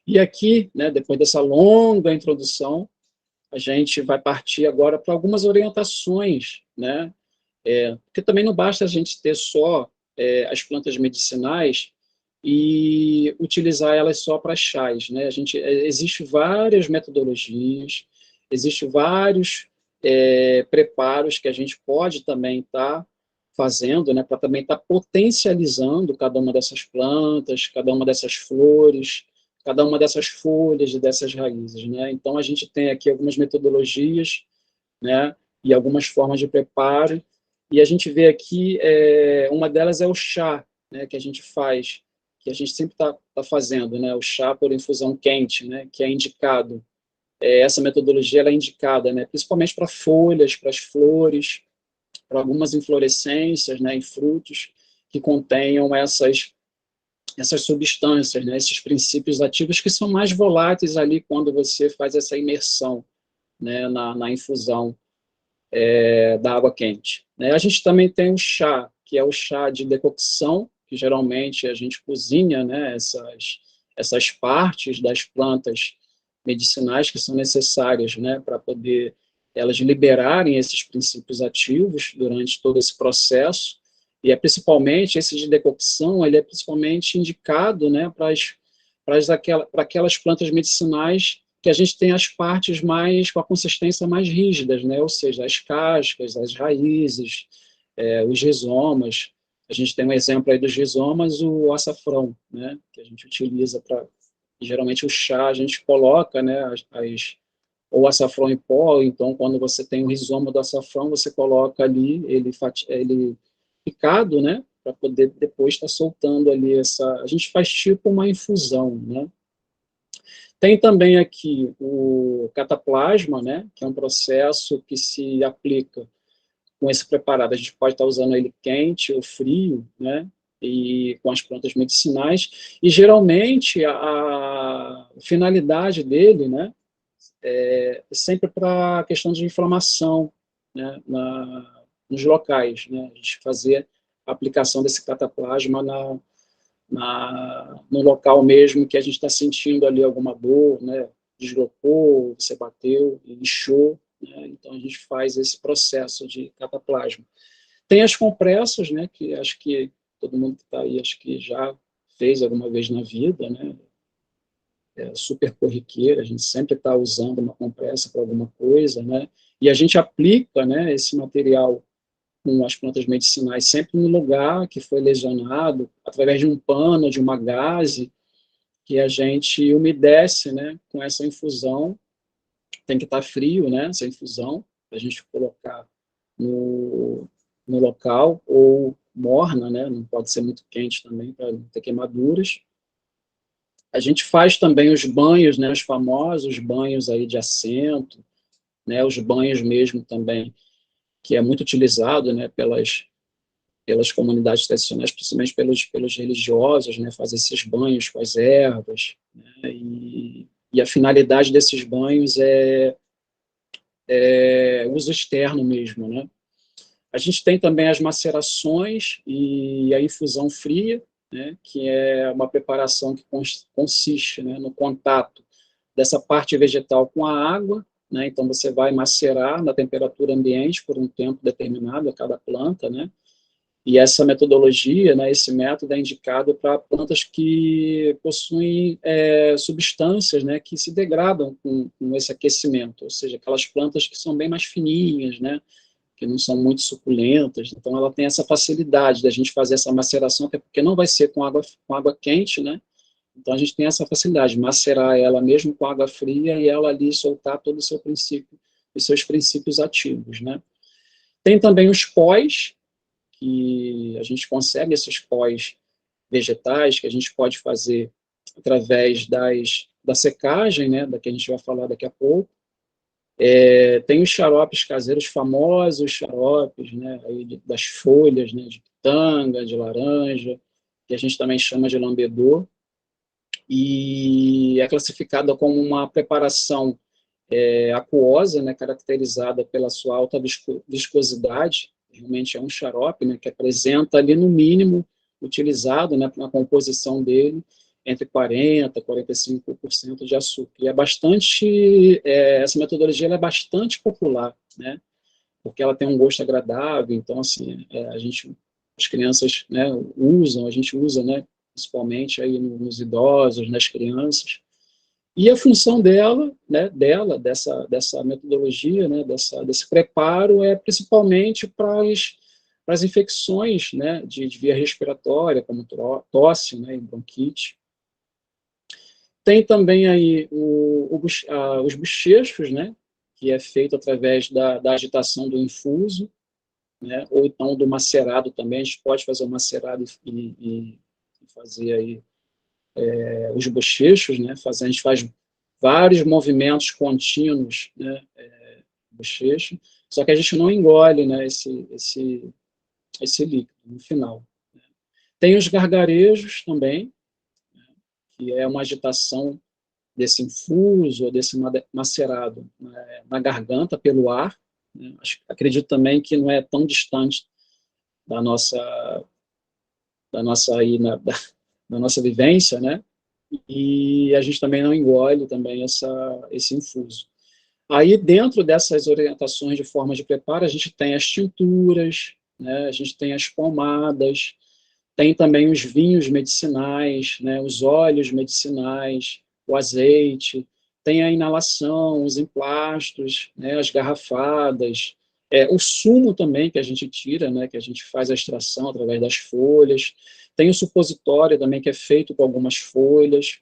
E aqui, né, depois dessa longa introdução, a gente vai partir agora para algumas orientações, né? Porque também não basta a gente ter só as plantas medicinais e utilizar elas só para chás, né? Existe várias metodologias, existe vários preparos que a gente pode também estar fazendo, né? Para também estar potencializando cada uma dessas plantas, cada uma dessas flores, cada uma dessas folhas e dessas raízes, né? Então a gente tem aqui algumas metodologias, né? E algumas formas de preparo. E a gente vê aqui, uma delas é o chá, né, que a gente faz, que a gente sempre tá fazendo, né, o chá por infusão quente, né, que é indicado. Essa metodologia ela é indicada, né, principalmente para folhas, para as flores, para algumas inflorescências, né, e frutos que contenham essas substâncias, né, esses princípios ativos que são mais voláteis ali quando você faz essa imersão, né, na infusão da água quente, né? A gente também tem o chá, que é o chá de decocção, que geralmente a gente cozinha, né, essas partes das plantas medicinais que são necessárias, né, para poder elas liberarem esses princípios ativos durante todo esse processo. E principalmente esse de decocção, ele é principalmente indicado, né, para aquelas plantas medicinais que a gente tem as partes mais com a consistência mais rígidas, né? Ou seja, as cascas, as raízes, os rizomas. A gente tem um exemplo aí dos rizomas, o açafrão, né? Que a gente utiliza para geralmente o chá a gente coloca, né? Ou açafrão em pó. Então, quando você tem o rizoma do açafrão, você coloca ali ele picado, né? Para poder depois estar soltando ali a gente faz tipo uma infusão, né? Tem também aqui o cataplasma, né, que é um processo que se aplica com esse preparado. A gente pode estar usando ele quente ou frio, né, e com as plantas medicinais. E geralmente a finalidade dele, né, é sempre para a questão de inflamação, né, nos locais, né, a gente fazer a aplicação desse cataplasma no local mesmo que a gente está sentindo ali alguma dor, né? Deslocou, você bateu, inchou, né? Então a gente faz esse processo de cataplasma. Tem as compressas, né? Que acho que todo mundo que está aí acho que já fez alguma vez na vida, né? É super corriqueira, a gente sempre está usando uma compressa para alguma coisa, né? E a gente aplica, né? Esse material com as plantas medicinais sempre no lugar que foi lesionado, através de um pano, de uma gaze, que a gente umedece, né, com essa infusão. Tem que estar frio, né, essa infusão, para a gente colocar no local, ou morna, né, não pode ser muito quente também, para não ter queimaduras. A gente faz também os banhos, né, os famosos banhos aí de assento, né, os banhos mesmo também, que é muito utilizado, né, pelas comunidades tradicionais, principalmente pelos religiosos, né, fazer esses banhos com as ervas, né, e a finalidade desses banhos é uso externo mesmo, né. A gente tem também as macerações e a infusão fria, né, que é uma preparação que consiste, né, no contato dessa parte vegetal com a água, né, então você vai macerar na temperatura ambiente por um tempo determinado a cada planta, né, e essa metodologia, né, esse método é indicado para plantas que possuem substâncias, né, que se degradam com esse aquecimento, ou seja, aquelas plantas que são bem mais fininhas, né, que não são muito suculentas, então ela tem essa facilidade da gente fazer essa maceração, até porque não vai ser com água quente, né, então a gente tem essa facilidade de macerar ela mesmo com água fria e ela ali soltar todo o seu princípio, os seus princípios ativos, né. Tem também os pós, que a gente consegue esses pós vegetais, que a gente pode fazer através da secagem, né, da que a gente vai falar daqui a pouco. Tem os xaropes caseiros, famosos xaropes, né, aí das folhas, né, de pitanga, de laranja, que a gente também chama de lambedor, e é classificada como uma preparação aquosa, né, caracterizada pela sua alta viscosidade, realmente é um xarope, né, que apresenta ali no mínimo utilizado, né, na composição dele, entre 40% e 45% de açúcar. E essa metodologia ela é bastante popular, né, porque ela tem um gosto agradável, então, assim, as crianças, né, a gente usa, né, principalmente aí nos idosos, nas crianças, e a função dela, né, dessa metodologia, né, desse preparo, é principalmente para as infecções, né, de via respiratória, como tosse, né, e bronquite. Tem também aí os bochechos, né, que é feito através da agitação do infuso, né, ou então do macerado também. A gente pode fazer o macerado e fazer aí os bochechos, né, a gente faz vários movimentos contínuos, né, bochecho, só que a gente não engole, né, esse líquido no final. Tem os gargarejos também, que é uma agitação desse infuso, ou desse macerado, né, na garganta, pelo ar, né. Acredito também que não é tão distante da nossa, aí, da nossa vivência, né, e a gente também não engole também esse infuso. Aí, dentro dessas orientações de forma de preparo, a gente tem as tinturas, né, a gente tem as pomadas, tem também os vinhos medicinais, né, os óleos medicinais, o azeite, tem a inalação, os emplastos, né, as garrafadas, o sumo também que a gente tira, né, que a gente faz a extração através das folhas, tem o supositório também que é feito com algumas folhas,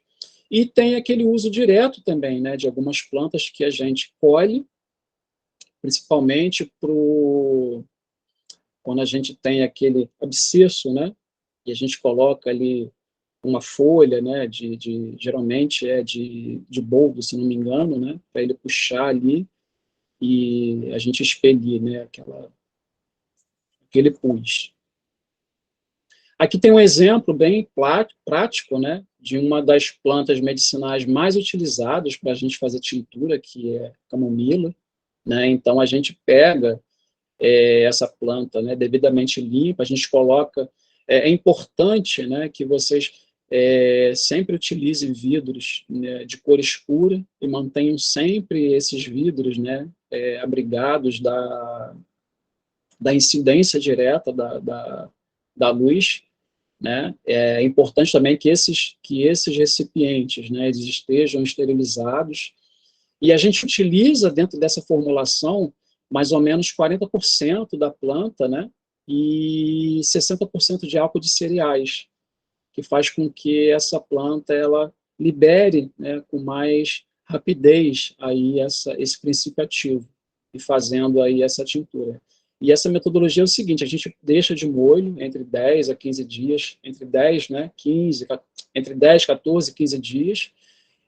e tem aquele uso direto também, né, de algumas plantas que a gente colhe, principalmente quando a gente tem aquele abscesso, né, e a gente coloca ali uma folha, né, geralmente é de boldo, se não me engano, né, para ele puxar ali e a gente expelir, né, aquele pus. Aqui tem um exemplo bem prático, né, de uma das plantas medicinais mais utilizadas para a gente fazer tintura, que é a camomila, né, então a gente pega essa planta, né, devidamente limpa, a gente coloca, é importante, né, que vocês sempre utilizem vidros, né, de cor escura e mantenham sempre esses vidros, né, abrigados da incidência direta da luz, né. É importante também que esses recipientes, né, eles estejam esterilizados, e a gente utiliza dentro dessa formulação mais ou menos 40% da planta, né, e 60% de álcool de cereais, que faz com que essa planta ela libere, né, com mais rapidez aí esse princípio ativo, e fazendo aí essa tintura. E essa metodologia é o seguinte: a gente deixa de molho entre 10 a 15 dias, entre 10, 14 e 15 dias,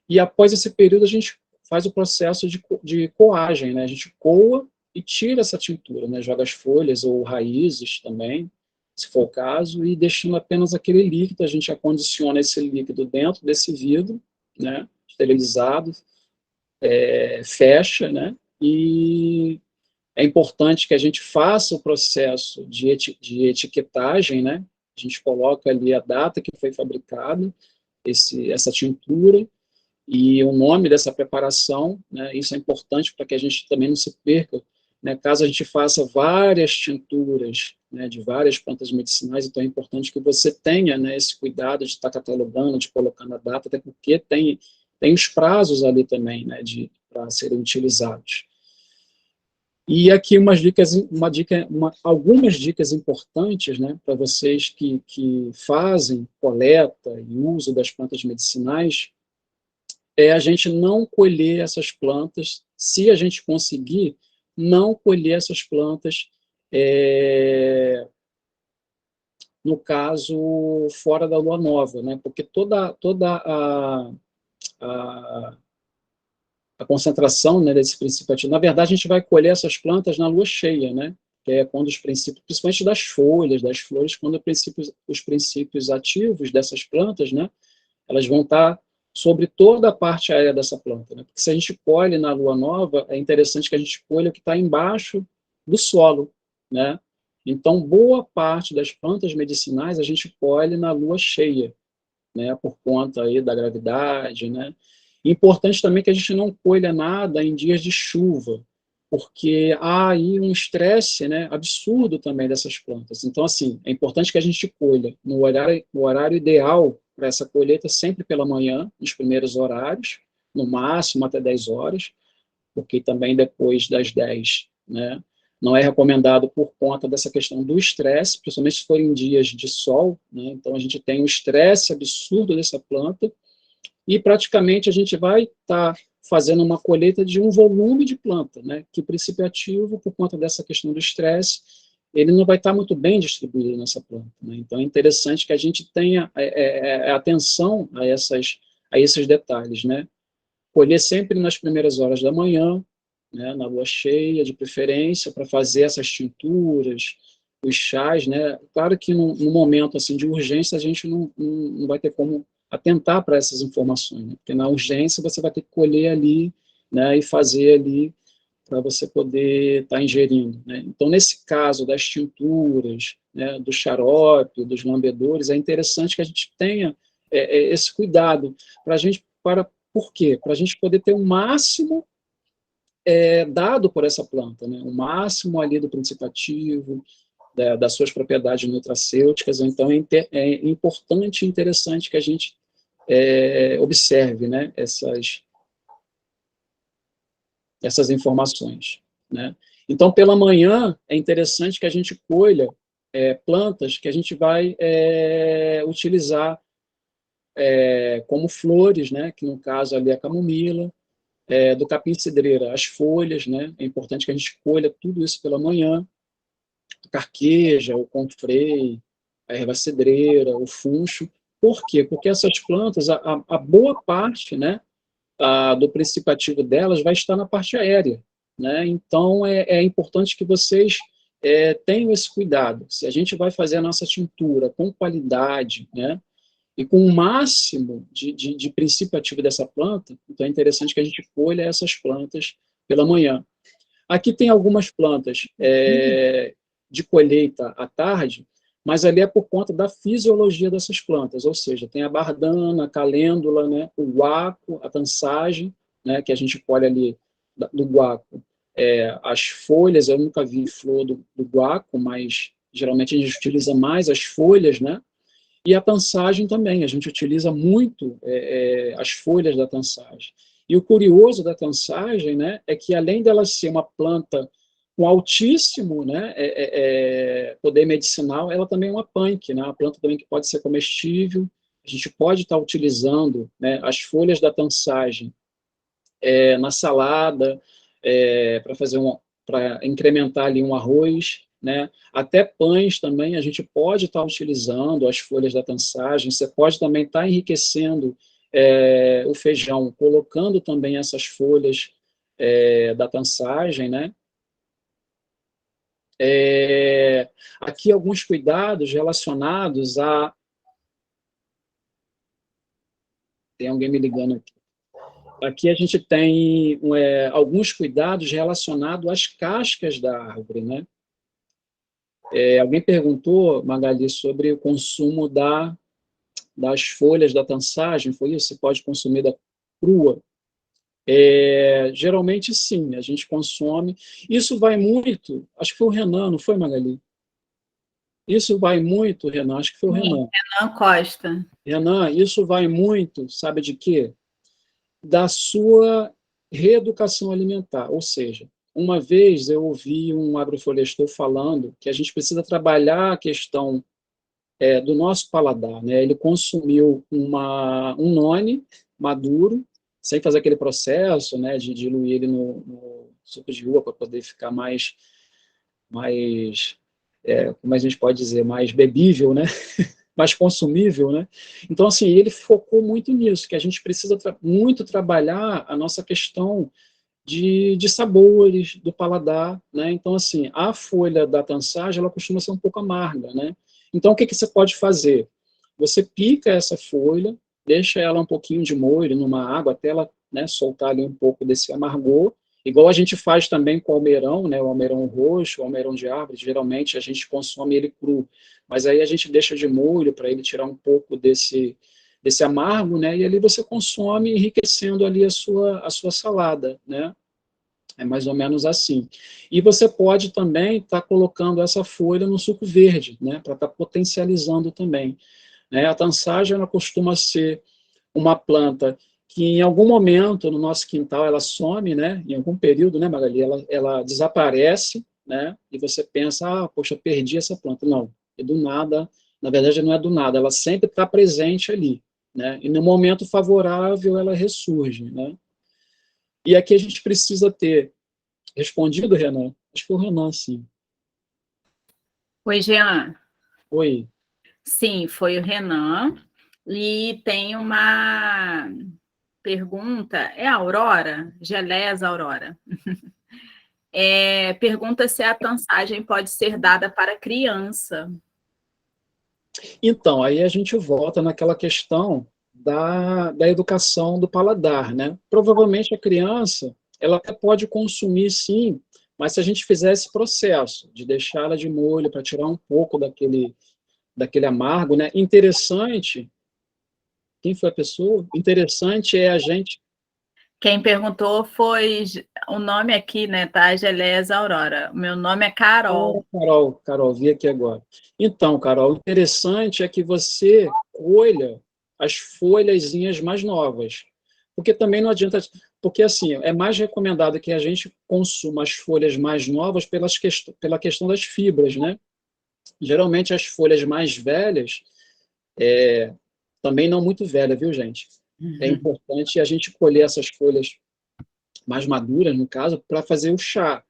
e após esse período a gente faz o processo de coagem, né? A gente coa e tira essa tintura, né? Joga as folhas ou raízes também, se for o caso, e deixando apenas aquele líquido, a gente acondiciona esse líquido dentro desse vidro, né? Esterilizado, fecha, né? E É importante que a gente faça o processo de etiquetagem, né? A gente coloca ali a data que foi fabricada, essa tintura, e o nome dessa preparação, né? Isso é importante para que a gente também não se perca, né? Caso a gente faça várias tinturas, né, de várias plantas medicinais, então é importante que você tenha, né, esse cuidado de estar catalogando, de colocando a data, até porque tem os prazos ali também, né, para serem utilizados. E aqui algumas dicas importantes, né, para vocês que fazem coleta e uso das plantas medicinais, é a gente não colher essas plantas, se a gente conseguir, não colher essas plantas, no caso, fora da lua nova, né, porque toda a a concentração, né, desse princípio ativo. Na verdade, a gente vai colher essas plantas na lua cheia, né, que é quando os princípios, principalmente das folhas, das flores, quando os princípios ativos dessas plantas, né, elas vão estar sobre toda a parte aérea dessa planta. Né, porque se a gente colhe na lua nova, é interessante que a gente colha o que está embaixo do solo, né. Então, boa parte das plantas medicinais a gente colhe na lua cheia, né, por conta aí da gravidade, né. Importante também que a gente não colha nada em dias de chuva, porque há aí um estresse, né, absurdo também dessas plantas. Então, assim, é importante que a gente colha no horário ideal para essa colheita, sempre pela manhã, nos primeiros horários, no máximo até 10 horas, porque também depois das 10, né, não é recomendado por conta dessa questão do estresse, principalmente se forem dias de sol, né, então a gente tem um estresse absurdo dessa planta, e praticamente a gente vai estar fazendo uma colheita de um volume de planta, né, que o princípio ativo, por conta dessa questão do estresse, ele não vai estar muito bem distribuído nessa planta. Né? Então é interessante que a gente tenha atenção a esses detalhes, né? Colher sempre nas primeiras horas da manhã, né, na lua cheia, de preferência, para fazer essas tinturas, os chás, né? Claro que no momento assim de urgência a gente não vai ter como atentar para essas informações, né? Porque na urgência você vai ter que colher ali, né, e fazer ali para você poder estar ingerindo, né? Então, nesse caso das tinturas, né, do xarope, dos lambedores, é interessante que a gente tenha esse cuidado para a gente, por quê? Para a gente poder ter o máximo dado por essa planta, né? O máximo ali do princípio ativo, das suas propriedades nutracêuticas. Então, é importante e interessante que a gente observe, né, essas informações. Né? Então, pela manhã, é interessante que a gente colha plantas que a gente vai utilizar como flores, né, que no caso ali é a camomila, do capim-cidreira, as folhas, né, é importante que a gente colha tudo isso pela manhã, a carqueja, o confrei, a erva cidreira, o funcho. Por quê? Porque essas plantas, a boa parte, né, do princípio ativo delas vai estar na parte aérea. Né? Então, é importante que vocês tenham esse cuidado. Se a gente vai fazer a nossa tintura com qualidade, né, e com o máximo de princípio ativo dessa planta, então é interessante que a gente colha essas plantas pela manhã. Aqui tem algumas plantas de colheita à tarde, mas ali é por conta da fisiologia dessas plantas, ou seja, tem a bardana, a calêndula, né, o guaco, a tansagem, né, que a gente colhe ali do guaco. As folhas, eu nunca vi flor do guaco, mas geralmente a gente utiliza mais as folhas, né, e a tansagem também, a gente utiliza muito as folhas da tansagem. E o curioso da tansagem, né, é que além dela ser uma planta com altíssimo, né, poder medicinal, ela também é uma punk, né, uma planta também que pode ser comestível. A gente pode estar utilizando, né, as folhas da tansagem na salada, para incrementar ali um arroz, né? Até pães também a gente pode estar utilizando as folhas da tansagem. Você pode também estar enriquecendo o feijão, colocando também essas folhas da tansagem, né? Aqui alguns cuidados relacionados a... Tem alguém me ligando aqui. Aqui a gente tem alguns cuidados relacionados às cascas da árvore, né? Alguém perguntou, Magali, sobre o consumo das folhas da tansagem, foi isso? Você pode consumir da crua? Geralmente, sim, a gente consome. Isso vai muito, acho que foi o Renan, não foi, Magali? Isso vai muito, Renan, acho que foi o Sim, Renan. Renan Costa. Renan, isso vai muito, sabe de quê? Da sua reeducação alimentar. Ou seja, uma vez eu ouvi um agroflorestor falando que a gente precisa trabalhar a questão do nosso paladar, né? Ele consumiu um noni maduro, sem fazer aquele processo, né, de diluir ele no suco de uva para poder ficar mais como a gente pode dizer, mais bebível, né? Mais consumível, né? Então, assim, ele focou muito nisso, que a gente precisa muito trabalhar a nossa questão de sabores, do paladar, né? Então, assim, a folha da tansagem, ela costuma ser um pouco amarga, né? Então, o que você pode fazer? Você pica essa folha, deixa ela um pouquinho de molho numa água, até ela, né, soltar ali um pouco desse amargor, igual a gente faz também com o almeirão, né, o almeirão roxo, o almeirão de árvore, geralmente a gente consome ele cru, mas aí a gente deixa de molho para ele tirar um pouco desse amargo, né, e ali você consome enriquecendo ali a sua salada, né, é mais ou menos assim. E você pode também estar colocando essa folha no suco verde, né, para estar potencializando também, né. A tansagem, ela costuma ser uma planta que em algum momento no nosso quintal ela some, né, em algum período, né, Magali, ela desaparece, né, e você pensa, poxa, perdi essa planta. Não, é do nada, na verdade não é do nada, ela sempre está presente ali, né, e no momento favorável ela ressurge, né. E aqui a gente precisa ter respondido, Renan, acho que foi o Renan, sim. Oi, Jean. Oi. Sim, foi o Renan. E tem uma pergunta, é a Aurora? Gelesa Aurora. Pergunta se a tansagem pode ser dada para criança. Então, aí a gente volta naquela questão da educação do paladar, né? Provavelmente a criança, ela até pode consumir sim, mas se a gente fizer esse processo de deixá-la de molho para tirar um pouco daquele amargo, né? Interessante, quem foi a pessoa? Interessante é a gente. Quem perguntou foi o nome aqui, né? Tá? Gelesa Aurora. O meu nome é Carol. Carol, vi aqui agora. Então, Carol, o interessante é que você colha as folhazinhas mais novas, porque também não adianta, porque assim, é mais recomendado que a gente consuma as folhas mais novas pela questão das fibras, né? Geralmente as folhas mais velhas, também não muito velhas, viu, gente? É Uhum. importante a gente colher essas folhas mais maduras, no caso, para fazer o chá.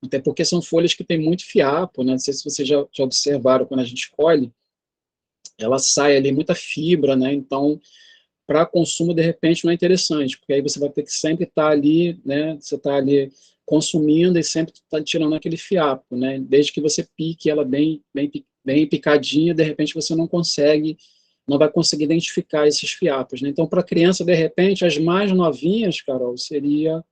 Até porque são folhas que têm muito fiapo, né? Não sei se vocês já observaram quando a gente colhe, ela sai ali muita fibra, né? Então, para consumo, de repente, não é interessante, porque aí você vai ter que sempre estar ali, né? Você está ali consumindo e sempre está tirando aquele fiapo, né? Desde que você pique ela bem picadinha, de repente você não vai conseguir identificar esses fiapos, né? Então, para criança, de repente, as mais novinhas, Carol, seria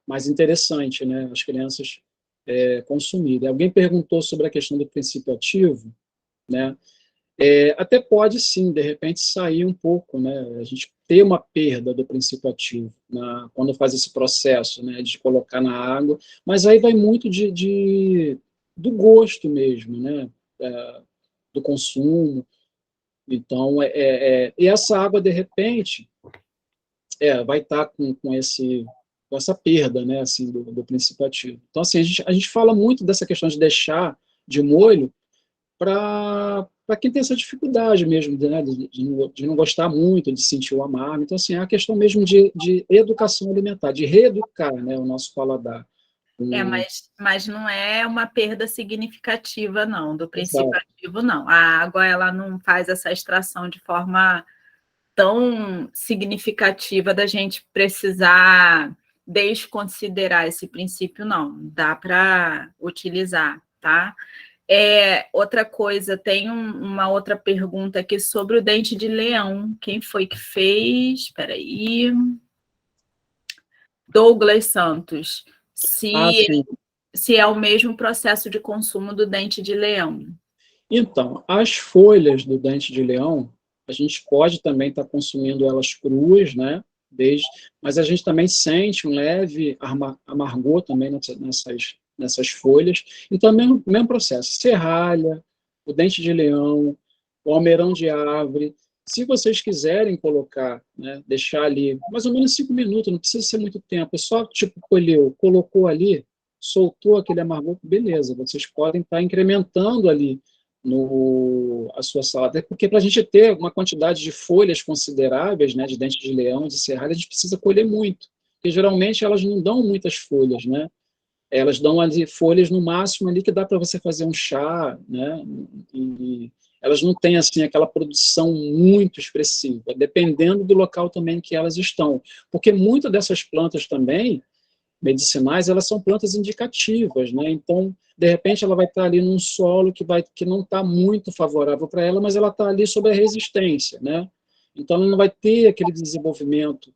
mais interessante, né? As crianças consumirem. Alguém perguntou sobre a questão do princípio ativo, né? Até pode sim, de repente, sair um pouco, né? A gente ter uma perda do princípio ativo quando faz esse processo, né? De colocar na água, mas aí vai muito do gosto mesmo, né? Do consumo. Então, e essa água, de repente, vai estar com essa perda, né, assim, do princípio ativo. Então, assim, a gente fala muito dessa questão de deixar de molho para quem tem essa dificuldade mesmo, né, de não gostar muito, de sentir o amargo. Então, assim, é a questão mesmo de educação alimentar, de reeducar, né, o nosso paladar. Mas não é uma perda significativa, não, do princípio Exato. ativo, não. A água, ela não faz essa extração de forma tão significativa da gente precisar desconsiderar esse princípio, não. Dá para utilizar, tá? Outra coisa, tem uma outra pergunta aqui sobre o dente de leão. Quem foi que fez? Espera aí. Douglas Santos. Sim. Se é o mesmo processo de consumo do dente de leão. Então, as folhas do dente de leão, a gente pode também estar consumindo elas cruas, né? Mas a gente também sente um leve amargor também nessas folhas. Então, mesmo processo. Serralha, o dente de leão, o almeirão de árvore. Se vocês quiserem colocar, né, deixar ali mais ou menos 5 minutos, não precisa ser muito tempo, é só tipo colheu, colocou ali, soltou aquele amargor, beleza, vocês podem estar incrementando ali a sua salada, porque para a gente ter uma quantidade de folhas consideráveis, né, de dente de leão, de serralha, a gente precisa colher muito, porque geralmente elas não dão muitas folhas, né? Elas dão ali folhas no máximo ali que dá para você fazer um chá, né? E elas não têm assim aquela produção muito expressiva, dependendo do local também que elas estão, porque muitas dessas plantas também medicinais, elas são plantas indicativas, né? Então, de repente, ela vai estar ali num solo que não está muito favorável para ela, mas ela está ali sob a resistência, né? Então, ela não vai ter aquele desenvolvimento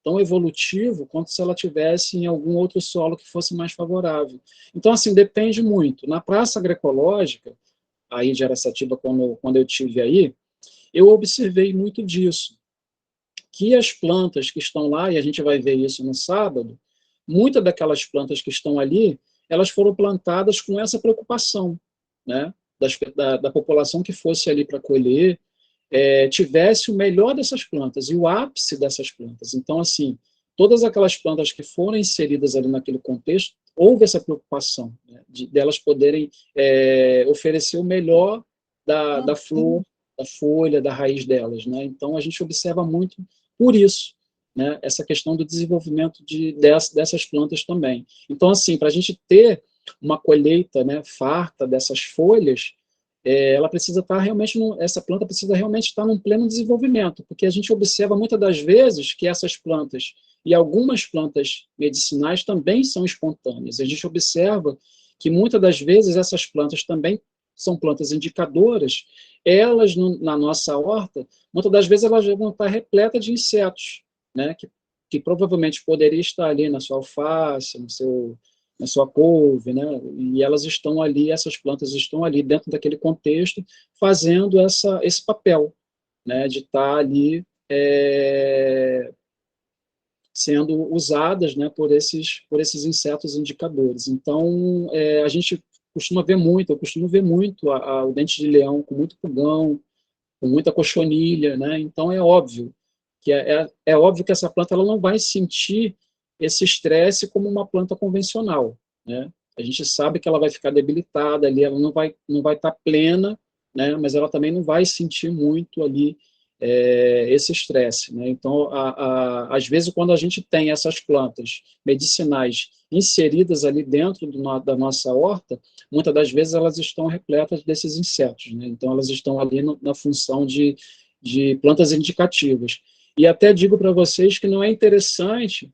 tão evolutivo quanto se ela tivesse em algum outro solo que fosse mais favorável. Então, assim, depende muito. Na praça agroecológica, aí de Araçatiba, quando eu tive aí, eu observei muito disso, que as plantas que estão lá, e a gente vai ver isso no sábado, muitas daquelas plantas que estão ali, elas foram plantadas com essa preocupação, né? Da população que fosse ali para colher, tivesse o melhor dessas plantas e o ápice dessas plantas. Então, assim, todas aquelas plantas que foram inseridas ali naquele contexto, houve essa preocupação, né, delas poderem oferecer o melhor da flor, da folha, da raiz delas, né? Então, a gente observa muito por isso, né, essa questão do desenvolvimento dessas plantas também. Então, assim, para a gente ter uma colheita, né, farta dessas folhas, ela precisa estar realmente, essa planta precisa realmente estar num pleno desenvolvimento, porque a gente observa muitas das vezes que essas plantas, e algumas plantas medicinais também são espontâneas. A gente observa que muitas das vezes essas plantas também são plantas indicadoras, elas na nossa horta, muitas das vezes elas vão estar repletas de insetos, né, que provavelmente poderia estar ali na sua alface, na sua couve, né? E elas estão ali, essas plantas estão ali dentro daquele contexto, fazendo esse papel, né? De estar ali sendo usadas, né? Por esses insetos indicadores. Então, a gente costuma ver muito, eu costumo ver muito o dente de leão com muito pulgão, com muita cochonilha, né? Então é óbvio que essa planta ela não vai sentir esse estresse como uma planta convencional, né? A gente sabe que ela vai ficar debilitada ali, ela não vai estar plena, né? Mas ela também não vai sentir muito ali esse estresse, né? Então, às vezes, quando a gente tem essas plantas medicinais inseridas ali dentro da nossa horta, muitas das vezes elas estão repletas desses insetos, né? Então, elas estão ali na função de plantas indicativas. E até digo para vocês que não é interessante,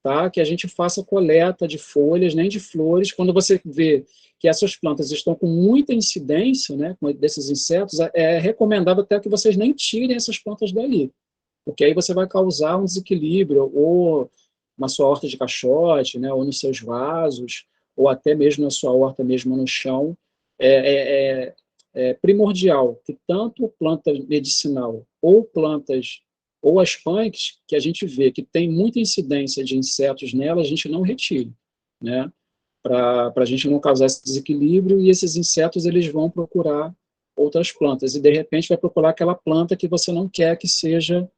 tá, que a gente faça coleta de folhas, nem de flores, quando você vê que essas plantas estão com muita incidência, né, desses insetos, é recomendável até que vocês nem tirem essas plantas dali, porque aí você vai causar um desequilíbrio, ou na sua horta de caixote, né, ou nos seus vasos, ou até mesmo na sua horta mesmo no chão. É primordial que tanto planta medicinal ou plantas ou as punks, que a gente vê que tem muita incidência de insetos nela, a gente não retire, né? Para a gente não causar esse desequilíbrio, e esses insetos eles vão procurar outras plantas, e de repente vai procurar aquela planta que você não quer que seja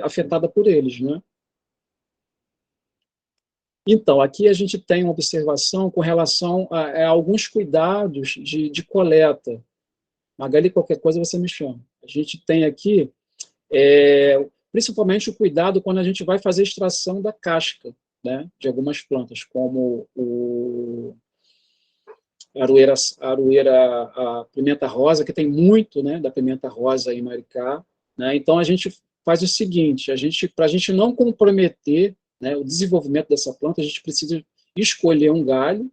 afetada por eles, né? Então, aqui a gente tem uma observação com relação a alguns cuidados de coleta. Magali, qualquer coisa você me chama. A gente tem aqui, principalmente o cuidado quando a gente vai fazer extração da casca, né, de algumas plantas, como a pimenta rosa, que tem muito, né, da pimenta rosa em Maricá, né? Então a gente faz o seguinte, para a gente não comprometer, né, o desenvolvimento dessa planta, a gente precisa escolher um galho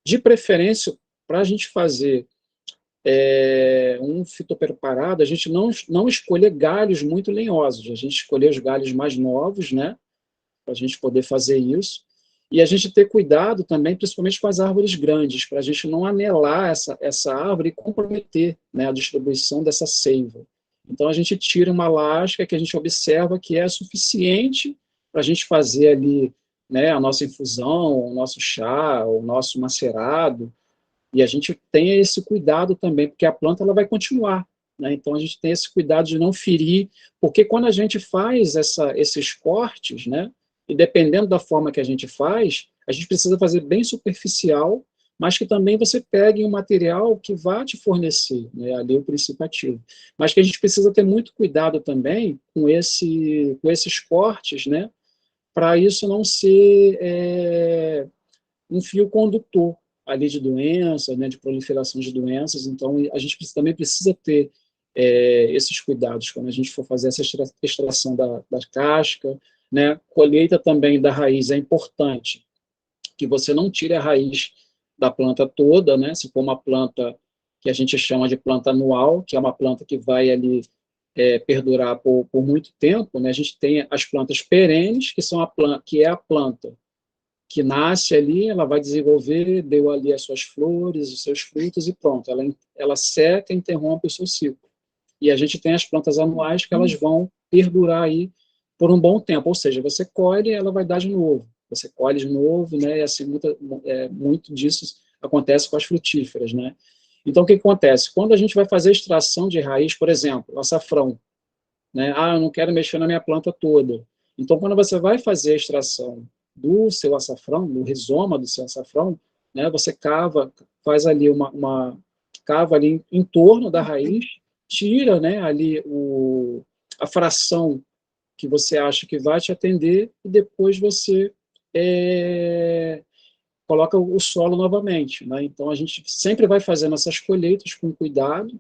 De preferência, para a gente fazer um fitopreparado, a gente não escolher galhos muito lenhosos, a gente escolher os galhos mais novos, né, para a gente poder fazer isso, e a gente ter cuidado também, principalmente com as árvores grandes, para a gente não anelar essa árvore e comprometer, né, a distribuição dessa seiva. Então, a gente tira uma lasca que a gente observa que é suficiente para a gente fazer ali, né, a nossa infusão, o nosso chá, o nosso macerado, e a gente tem esse cuidado também, porque a planta ela vai continuar, né? Então, a gente tem esse cuidado de não ferir, porque quando a gente faz esses cortes, né, e dependendo da forma que a gente faz, a gente precisa fazer bem superficial, mas que também você pegue um material que vá te fornecer, né, ali o princípio ativo. Mas que a gente precisa ter muito cuidado também com esses cortes, né, para isso não ser um fio condutor ali de doenças, né, de proliferação de doenças. Então, a gente também precisa ter esses cuidados quando a gente for fazer essa extração da casca, né? Colheita também da raiz é importante que você não tire a raiz da planta toda, né? Se for uma planta que a gente chama de planta anual, que é uma planta que vai ali perdurar por muito tempo, né? A gente tem as plantas perenes, que é a planta que nasce ali, ela vai desenvolver, deu ali as suas flores, os seus frutos e pronto, ela seca e interrompe o seu ciclo. E a gente tem as plantas anuais que elas vão perdurar aí por um bom tempo, ou seja, você colhe e ela vai dar de novo, você colhe de novo, né, e assim, muito disso acontece com as frutíferas, né. Então, o que acontece? Quando a gente vai fazer extração de raiz, por exemplo, açafrão, né, eu não quero mexer na minha planta toda. Então, quando você vai fazer a extração do seu açafrão, do rizoma do seu açafrão, né, você faz ali cava ali em torno da raiz, tira, né, ali a fração que você acha que vai te atender e depois você coloca o solo novamente, né? Então a gente sempre vai fazendo essas colheitas com cuidado,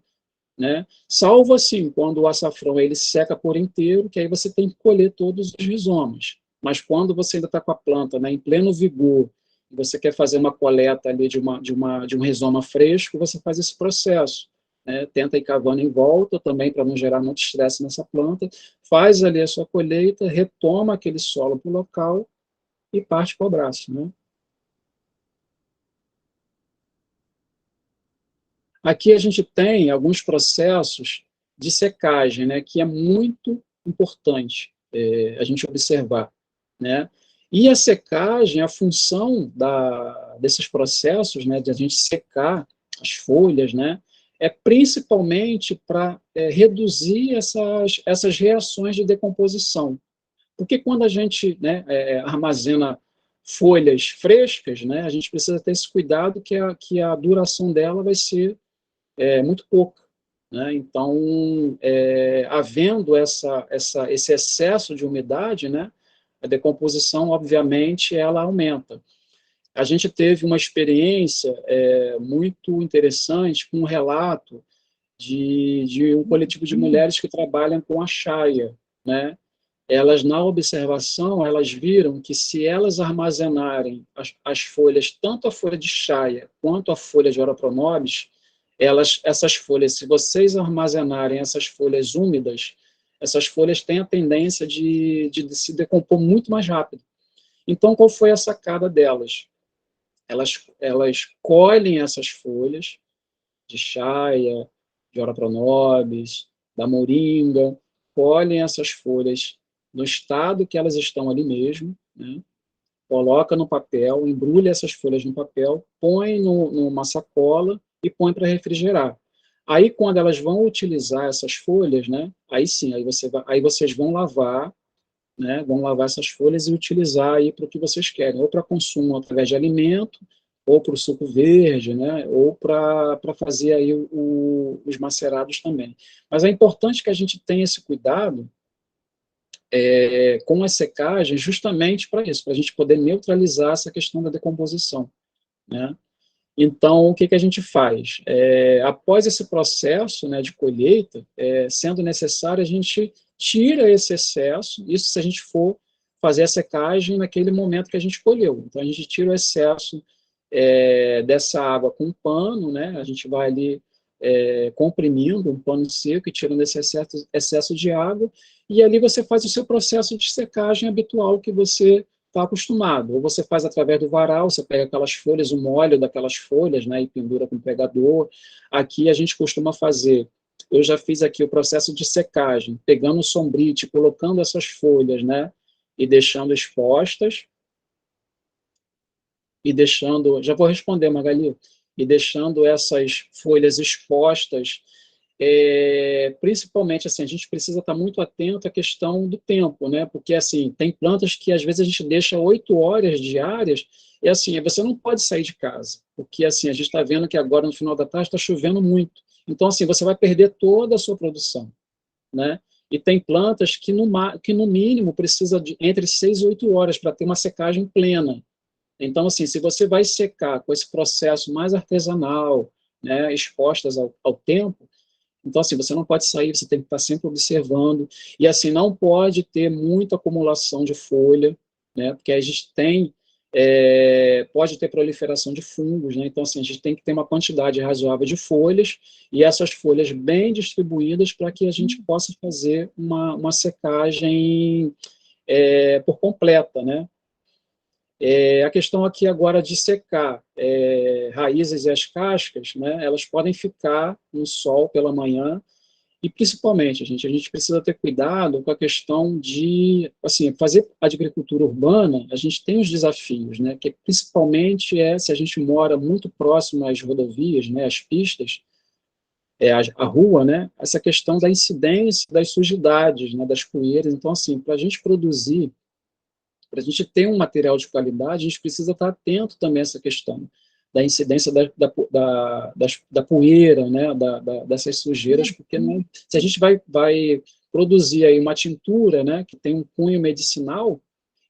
né? Salvo assim, quando o açafrão ele seca por inteiro, que aí você tem que colher todos os rizomas. Mas quando você ainda está com a planta, né, em pleno vigor, você quer fazer uma coleta ali de um rizoma fresco, você faz esse processo, né? Tenta ir cavando em volta também para não gerar muito estresse nessa planta, faz ali a sua colheita, retoma aquele solo para o local e parte para o braço, né? Aqui a gente tem alguns processos de secagem, né, que é muito importante a gente observar, né? E a secagem, a função desses processos, né, de a gente secar as folhas, né, é principalmente para reduzir essas reações de decomposição. Porque quando a gente, né, armazena folhas frescas, né, a gente precisa ter esse cuidado que a duração dela vai ser muito pouca, né? Então, havendo esse excesso de umidade, né, a decomposição, obviamente, ela aumenta. A gente teve uma experiência muito interessante com um relato de um coletivo de mulheres que trabalham com a chaia, né? Elas, na observação, elas viram que se elas armazenarem as folhas, tanto a folha de chaia quanto a folha de ora pronobis, essas folhas, se vocês armazenarem essas folhas úmidas, essas folhas têm a tendência de se decompor muito mais rápido. Então, qual foi a sacada delas? Elas colhem essas folhas de chaia, de ora pronobis, da moringa, colhem essas folhas no estado que elas estão ali mesmo, né? Coloca no papel, embrulha essas folhas no papel, põe numa sacola e põe para refrigerar. Aí, quando elas vão utilizar essas folhas, né, aí sim, aí vocês vão lavar, né, vão lavar essas folhas e utilizar aí para o que vocês querem, ou para consumo através de alimento, ou para o suco verde, né, ou para fazer aí os macerados também. Mas é importante que a gente tenha esse cuidado com a secagem justamente para isso, para a gente poder neutralizar essa questão da decomposição, né? Então, o que a gente faz? Após esse processo, né, de colheita, sendo necessário, a gente tira esse excesso, isso se a gente for fazer a secagem naquele momento que a gente colheu. Então, a gente tira o excesso dessa água com um pano, né? A gente vai ali comprimindo um pano seco e tirando esse excesso de água, e ali você faz o seu processo de secagem habitual que você está acostumado. Ou você faz através do varal, você pega aquelas folhas, o molho daquelas folhas, né, e pendura com o pregador. Aqui a gente costuma fazer, eu já fiz aqui o processo de secagem, pegando o sombrite, colocando essas folhas, né, e deixando expostas, e deixando, já vou responder, Magali, e deixando essas folhas expostas, principalmente, assim, a gente precisa estar muito atento à questão do tempo, né, porque, assim, tem plantas que, às vezes, a gente deixa 8 horas diárias, e, assim, você não pode sair de casa, porque, assim, a gente está vendo que agora, no final da tarde, está chovendo muito, então, assim, você vai perder toda a sua produção, né, e tem plantas que, no mínimo, precisa de entre 6 e 8 horas para ter uma secagem plena. Então, assim, se você vai secar com esse processo mais artesanal, né, expostas ao tempo, então, assim, você não pode sair, você tem que estar sempre observando, e, assim, não pode ter muita acumulação de folha, né, porque a gente tem, pode ter proliferação de fungos, né, então, assim, a gente tem que ter uma quantidade razoável de folhas, e essas folhas bem distribuídas para que a gente possa fazer uma secagem por completa, né. A questão aqui agora de secar raízes e as cascas, né, elas podem ficar no sol pela manhã, e principalmente, a gente precisa ter cuidado com a questão de, assim, fazer agricultura urbana, a gente tem os desafios, né, que principalmente se a gente mora muito próximo às rodovias, né, às pistas, a rua, né, essa questão da incidência das sujidades, né, das poeiras. Então, assim, para a gente produzir, para a gente ter um material de qualidade, a gente precisa estar atento também a essa questão da incidência da poeira, né, dessas sujeiras, porque não, se a gente vai produzir aí uma tintura, né, que tem um cunho medicinal,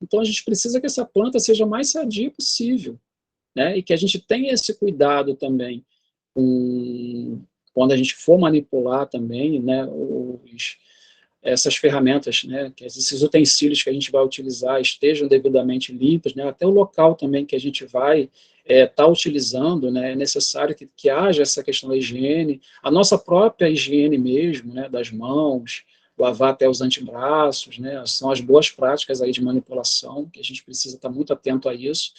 então a gente precisa que essa planta seja mais sadia possível, né, e que a gente tenha esse cuidado também quando a gente for manipular também, né, essas ferramentas, né, que esses utensílios que a gente vai utilizar estejam devidamente limpos, né, até o local também que a gente vai estar utilizando, né, é necessário que haja essa questão da higiene, a nossa própria higiene mesmo, né, das mãos, lavar até os antebraços, né, são as boas práticas aí de manipulação, que a gente precisa estar muito atento a isso,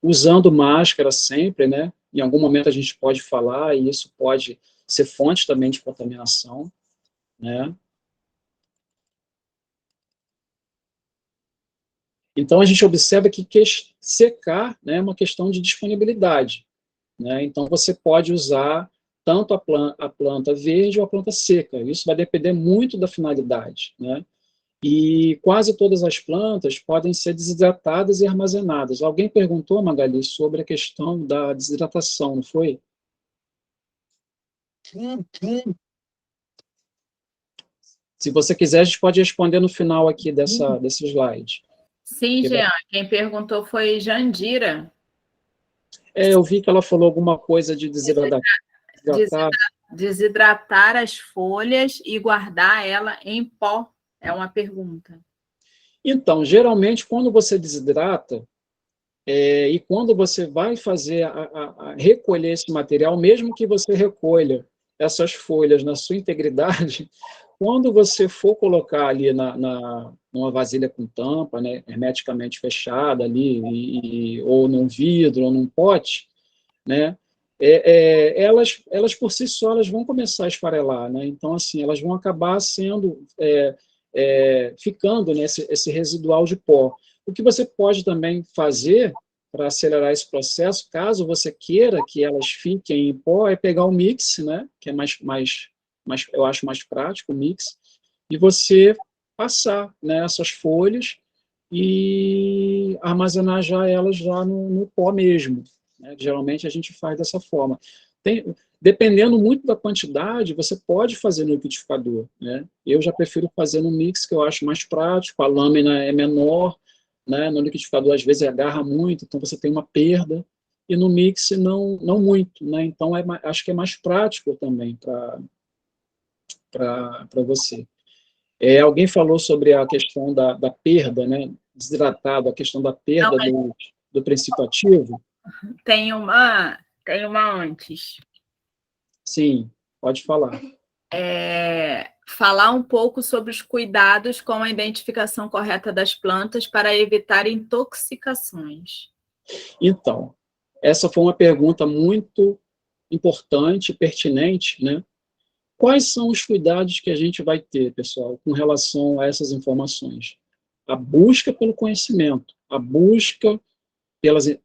usando máscara sempre, né, em algum momento a gente pode falar, e isso pode ser fonte também de contaminação, né. Então, a gente observa que secar, né, é uma questão de disponibilidade, né? Então, você pode usar tanto a planta verde ou a planta seca. Isso vai depender muito da finalidade, né? E quase todas as plantas podem ser desidratadas e armazenadas. Alguém perguntou, Magali, sobre a questão da desidratação, não foi? Se você quiser, a gente pode responder no final aqui desse slide. Sim, Jean, quem perguntou foi Jandira. Eu vi que ela falou alguma coisa de desidratar. Desidratar as folhas e guardar ela em pó, é uma pergunta. Então, geralmente, quando você desidrata, e quando você vai fazer recolher esse material, mesmo que você recolha essas folhas na sua integridade, quando você for colocar ali numa vasilha com tampa, né, hermeticamente fechada ali, ou num vidro, ou num pote, né, elas por si só elas vão começar a esfarelar, né? Então, assim, elas vão acabar sendo ficando nesse esse residual de pó. O que você pode também fazer para acelerar esse processo, caso você queira que elas fiquem em pó, é pegar o mix, né, que é eu acho mais prático o mix, e você passar, né, essas folhas e armazenar já elas já no pó mesmo, né? Geralmente a gente faz dessa forma. Dependendo muito da quantidade, você pode fazer no liquidificador, né? Eu já prefiro fazer no mix, que eu acho mais prático, a lâmina é menor, né? No liquidificador às vezes agarra muito, então você tem uma perda, e no mix não muito, né? Então acho que é mais prático também para você. Alguém falou sobre a questão da perda, né? Desidratado, a questão da perda do princípio ativo. Tem uma antes. Sim, pode falar. Falar um pouco sobre os cuidados com a identificação correta das plantas para evitar intoxicações. Então, essa foi uma pergunta muito importante, pertinente, né? Quais são os cuidados que a gente vai ter, pessoal, com relação a essas informações? A busca pelo conhecimento, a busca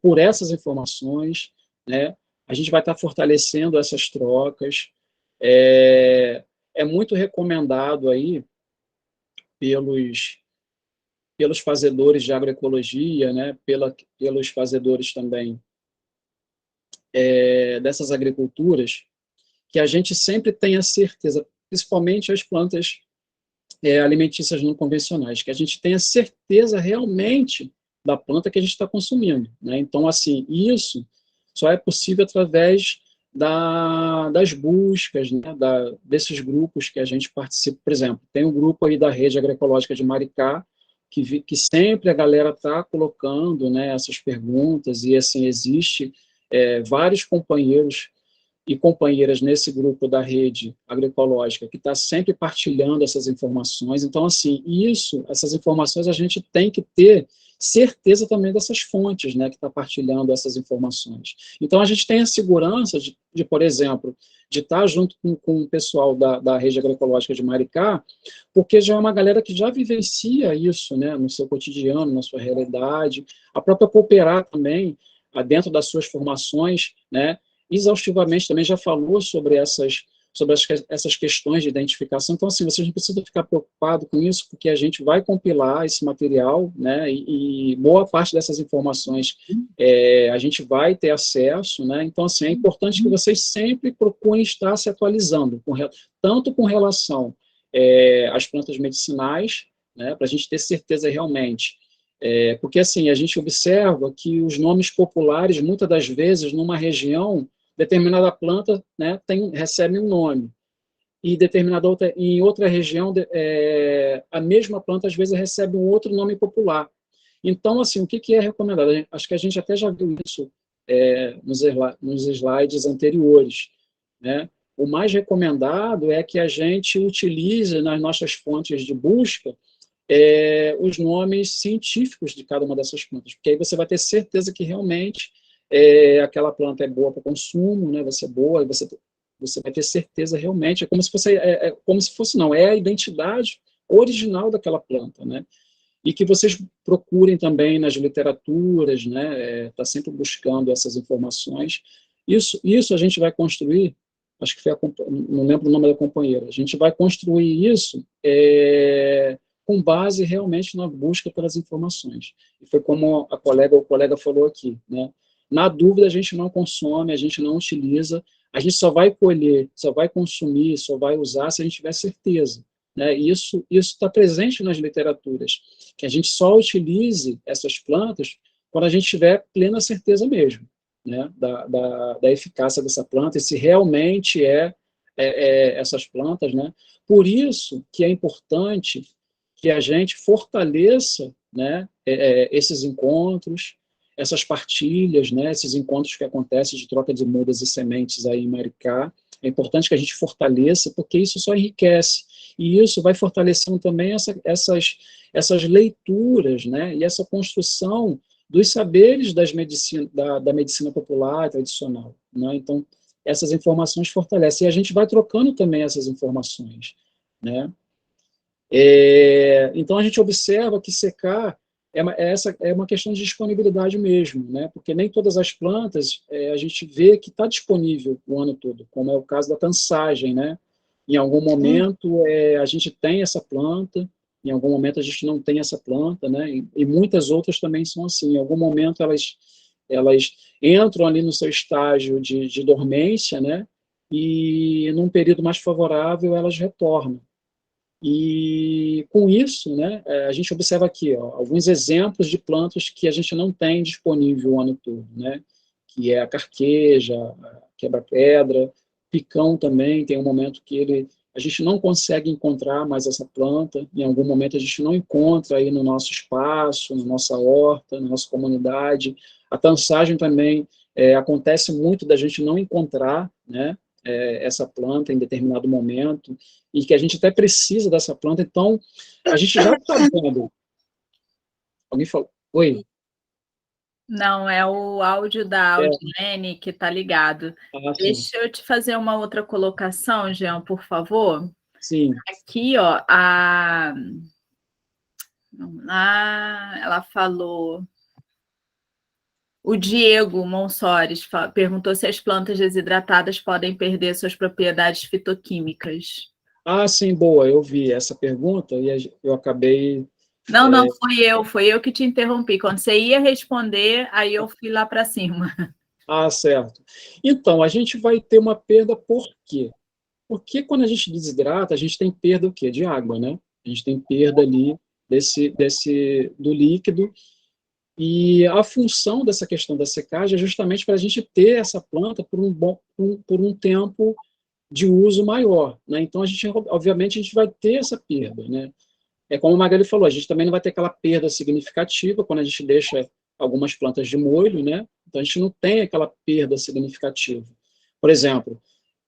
por essas informações, né? A gente vai estar fortalecendo essas trocas. É muito recomendado aí pelos fazedores de agroecologia, né? Pelos fazedores também dessas agriculturas, que a gente sempre tenha certeza, principalmente as plantas alimentícias não convencionais, que a gente tenha certeza realmente da planta que a gente está consumindo, né? Então, assim, isso só é possível através das buscas, né? Desses grupos que a gente participa. Por exemplo, tem um grupo aí da Rede Agroecológica de Maricá, que sempre a galera está colocando, né, essas perguntas, e assim, existe vários companheiros e companheiras nesse grupo da rede agroecológica que está sempre partilhando essas informações. Então, assim, essas informações a gente tem que ter certeza também dessas fontes, né, que está partilhando essas informações. Então, a gente tem a segurança por exemplo, de estar junto com o pessoal da rede agroecológica de Maricá, porque já é uma galera que já vivencia isso, né, no seu cotidiano, na sua realidade. A própria Cooperar também, dentro das suas formações, né, exaustivamente também já falou sobre essas questões de identificação. Então, assim, vocês não precisam ficar preocupados com isso, porque a gente vai compilar esse material, né, e boa parte dessas informações a gente vai ter acesso, né. Então, assim, é importante que vocês sempre procurem estar se atualizando, tanto com relação às plantas medicinais, né, para a gente ter certeza realmente. Porque, assim, a gente observa que os nomes populares, muitas das vezes, numa região, determinada planta, né, recebe um nome, e em outra região, a mesma planta, às vezes, recebe um outro nome popular. Então, assim, o que é recomendado? Acho que a gente até já viu isso nos slides anteriores, né? O mais recomendado é que a gente utilize nas nossas fontes de busca os nomes científicos de cada uma dessas plantas, porque aí você vai ter certeza que realmente aquela planta é boa para consumo, né, vai ser boa, e você vai ter certeza realmente, não, é a identidade original daquela planta, né, e que vocês procurem também nas literaturas, né, tá sempre buscando essas informações. Isso a gente vai construir, acho que foi não lembro o nome da companheira, a gente vai construir isso com base realmente na busca pelas informações. E foi como o colega falou aqui, né? Na dúvida, a gente não consome, a gente não utiliza, a gente só vai colher, só vai consumir, só vai usar se a gente tiver certeza, né? E isso está presente nas literaturas, que a gente só utilize essas plantas quando a gente tiver plena certeza mesmo, né? Da eficácia dessa planta, e se realmente essas plantas, né? Por isso que é importante que a gente fortaleça, né, esses encontros, essas partilhas, né, esses encontros que acontecem de troca de mudas e sementes aí em Maricá. É importante que a gente fortaleça, porque isso só enriquece. E isso vai fortalecendo também essas leituras, né, e essa construção dos saberes da medicina popular tradicional, né? Então, essas informações fortalecem. E a gente vai trocando também essas informações, né? Então, a gente observa que secar é uma questão de disponibilidade mesmo, né? Porque nem todas as plantas a gente vê que está disponível o ano todo, como é o caso da tansagem, né? Em algum momento a gente tem essa planta, em algum momento a gente não tem essa planta, né? E muitas outras também são assim. Em algum momento elas entram ali no seu estágio de dormência, né? E num período mais favorável elas retornam. E com isso, né, a gente observa aqui alguns exemplos de plantas que a gente não tem disponível o ano todo, né, que é a carqueja, a quebra-pedra, picão também, tem um momento que a gente não consegue encontrar mais essa planta, em algum momento a gente não encontra aí no nosso espaço, na nossa horta, na nossa comunidade. A trançagem também acontece muito da gente não encontrar, né, essa planta em determinado momento, e que a gente até precisa dessa planta, então a gente já está vendo. Alguém falou? Oi? Não, é o áudio da É, Audilene que está ligado. sim. Deixa eu te fazer uma outra colocação, Jean, por favor. Sim. Aqui, ó, vamos lá, ela falou. O Diego Monsores perguntou se as plantas desidratadas podem perder suas propriedades fitoquímicas. Sim, boa, eu vi essa pergunta e eu acabei... Não, foi eu que te interrompi. Quando você ia responder, aí eu fui lá para cima. Certo. Então, a gente vai ter uma perda por quê? Porque quando a gente desidrata, a gente tem perda o quê? De água, né? A gente tem perda ali do líquido, e a função dessa questão da secagem é justamente para a gente ter essa planta por um tempo de uso maior, né? Então, obviamente, a gente vai ter essa perda, né? É como a Magali falou, a gente também não vai ter aquela perda significativa quando a gente deixa algumas plantas de molho, né? Então, a gente não tem aquela perda significativa. Por exemplo,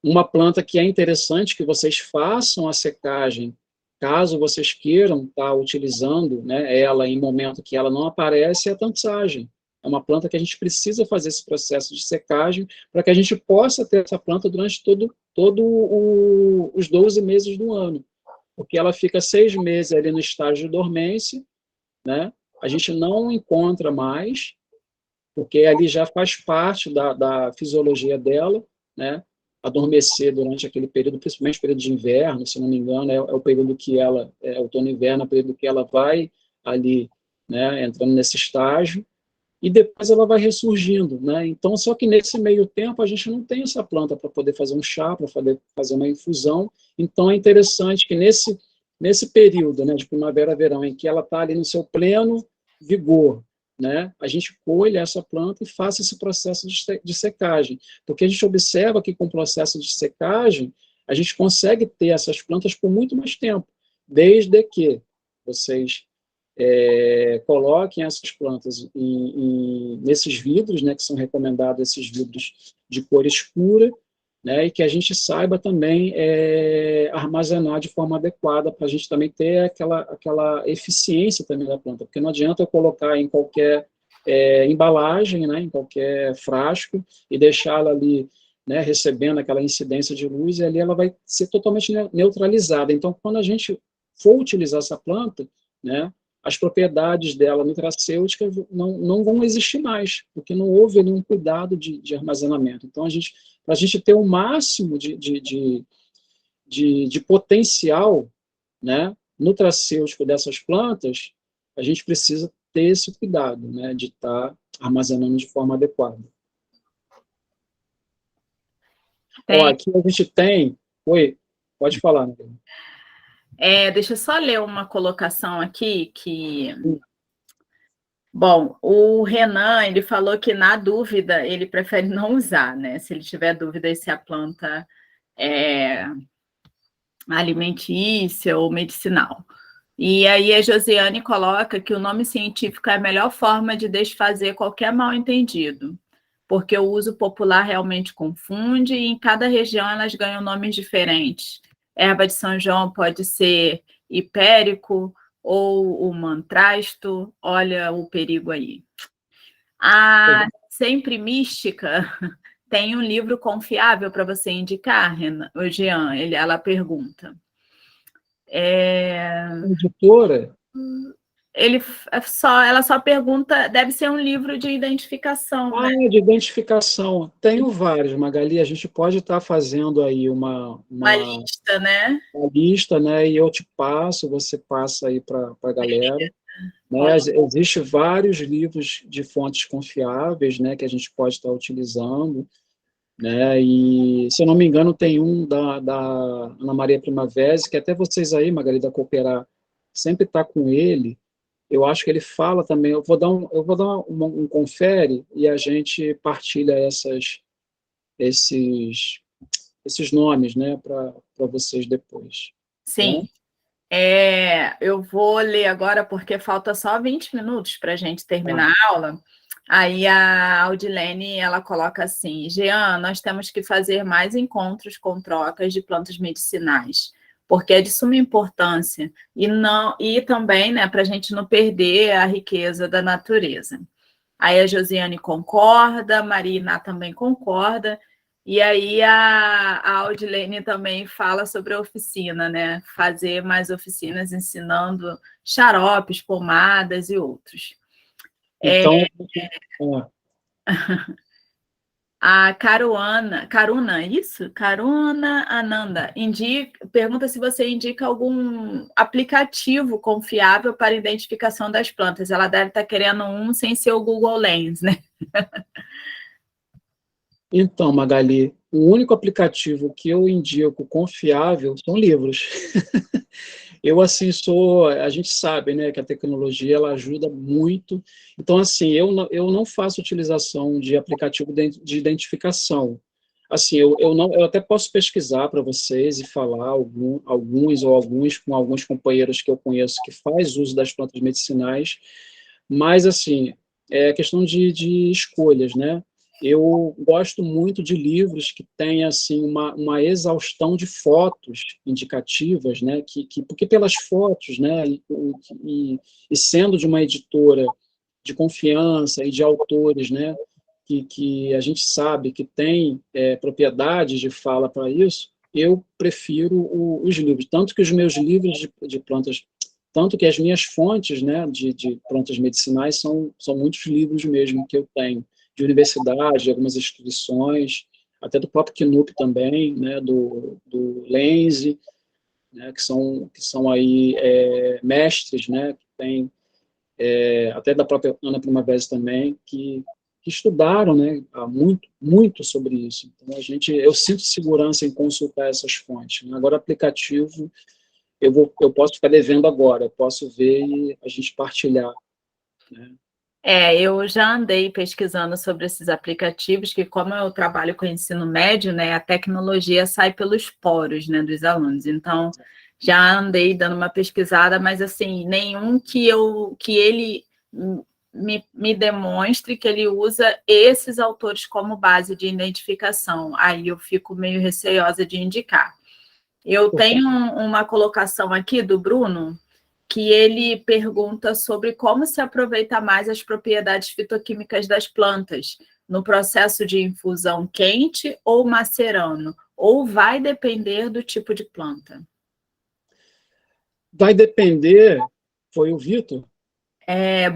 uma planta que é interessante que vocês façam a secagem, caso vocês queiram estar utilizando, né, ela em momento que ela não aparece, é a tançagem. É uma planta que a gente precisa fazer esse processo de secagem para que a gente possa ter essa planta durante os 12 meses do ano, porque ela fica 6 meses ali no estágio de dormência, né? A gente não encontra mais, porque ali já faz parte da fisiologia dela, né? Adormecer durante aquele período, principalmente período de inverno, se não me engano, é o período que ela, outono e inverno, é o período que ela vai ali, né, entrando nesse estágio, e depois ela vai ressurgindo, né? Então, só que nesse meio tempo a gente não tem essa planta para poder fazer um chá, para poder fazer uma infusão. Então, é interessante que nesse período, né, de primavera-verão, em que ela está ali no seu pleno vigor, né, a gente colhe essa planta e faça esse processo de secagem, porque a gente observa que com o processo de secagem a gente consegue ter essas plantas por muito mais tempo, desde que vocês coloquem essas plantas nesses vidros, né, que são recomendados esses vidros de cor escura, né, e que a gente saiba também armazenar de forma adequada para a gente também ter aquela eficiência também da planta, porque não adianta eu colocar em qualquer embalagem, né, em qualquer frasco e deixá-la ali, né, recebendo aquela incidência de luz, e ali ela vai ser totalmente neutralizada. Então, quando a gente for utilizar essa planta, né, as propriedades dela nutracêuticas não vão existir mais, porque não houve nenhum cuidado de armazenamento. Então, para a gente ter o máximo de potencial, né, nutracêutico dessas plantas, a gente precisa ter esse cuidado, né, de estar armazenando de forma adequada. Ó, aqui a gente tem... Oi, pode falar, né? Deixa eu só ler uma colocação aqui que... Bom, o Renan, ele falou que, na dúvida, ele prefere não usar, né? Se ele tiver dúvida se a planta é alimentícia ou medicinal. E aí a Josiane coloca que o nome científico é a melhor forma de desfazer qualquer mal-entendido, porque o uso popular realmente confunde e em cada região elas ganham nomes diferentes. Erva de São João pode ser hipérico ou o mantrasto, olha o perigo aí. A Sempre Mística tem um livro confiável para você indicar, Jean? Ela pergunta. Editora? Ela só pergunta, deve ser um livro de identificação, né? De identificação. Tenho vários, Magali. A gente pode estar fazendo aí uma lista, né? Uma lista, né? E eu te passo, você passa aí para a galera. Né? Existem vários livros de fontes confiáveis, né? Que a gente pode estar utilizando. Né? E, se eu não me engano, tem um da Ana Maria Primavera, que até vocês aí, Magali, da Cooperar, sempre está com ele. Eu acho que ele fala também, eu vou dar um confere e a gente partilha esses esses nomes, né, para vocês depois. Sim. Eu vou ler agora, porque falta só 20 minutos para a gente terminar a aula. Aí a Audilene, ela coloca assim: Jean, nós temos que fazer mais encontros com trocas de plantas medicinais, porque é de suma importância, e também, né, para a gente não perder a riqueza da natureza. Aí a Josiane concorda, a Marina também concorda, e aí a Audilene também fala sobre a oficina, né? Fazer mais oficinas ensinando xaropes, pomadas e outros. Então, A Karuna, isso? Karuna Ananda, pergunta se você indica algum aplicativo confiável para identificação das plantas. Ela deve estar querendo um sem ser o Google Lens, né? Então, Magali, o único aplicativo que eu indico confiável são livros. Eu, assim, a gente sabe, né, que a tecnologia, ela ajuda muito. Então, assim, eu não faço utilização de aplicativo de identificação. Assim, eu até posso pesquisar para vocês e falar alguns com alguns companheiros que eu conheço que faz uso das plantas medicinais, mas, assim, é questão de escolhas, né? Eu gosto muito de livros que têm assim uma exaustão de fotos indicativas, né? Porque pelas fotos, né? E sendo de uma editora de confiança e de autores, né? Que a gente sabe que tem propriedades de fala para isso, eu prefiro os livros. Tanto que os meus livros de plantas, tanto que as minhas fontes, né? De plantas medicinais são muitos livros mesmo que eu tenho de universidade, de algumas instituições, até do próprio Knupp também, né, do Lenze, né, que são aí mestres, né, que tem, até da própria Ana Primavera também, que estudaram, né, muito sobre isso. Então, eu sinto segurança em consultar essas fontes. Né? Agora, aplicativo, eu posso ficar devendo agora, eu posso ver e a gente partilhar, né? Eu já andei pesquisando sobre esses aplicativos, que como eu trabalho com ensino médio, né, a tecnologia sai pelos poros, né, dos alunos. Então, já andei dando uma pesquisada, mas assim, nenhum que ele me demonstre que ele usa esses autores como base de identificação. Aí eu fico meio receosa de indicar. Eu tenho uma colocação aqui do Bruno, que ele pergunta sobre como se aproveita mais as propriedades fitoquímicas das plantas no processo de infusão quente ou macerando, ou vai depender do tipo de planta? Vai depender, foi o Vitor?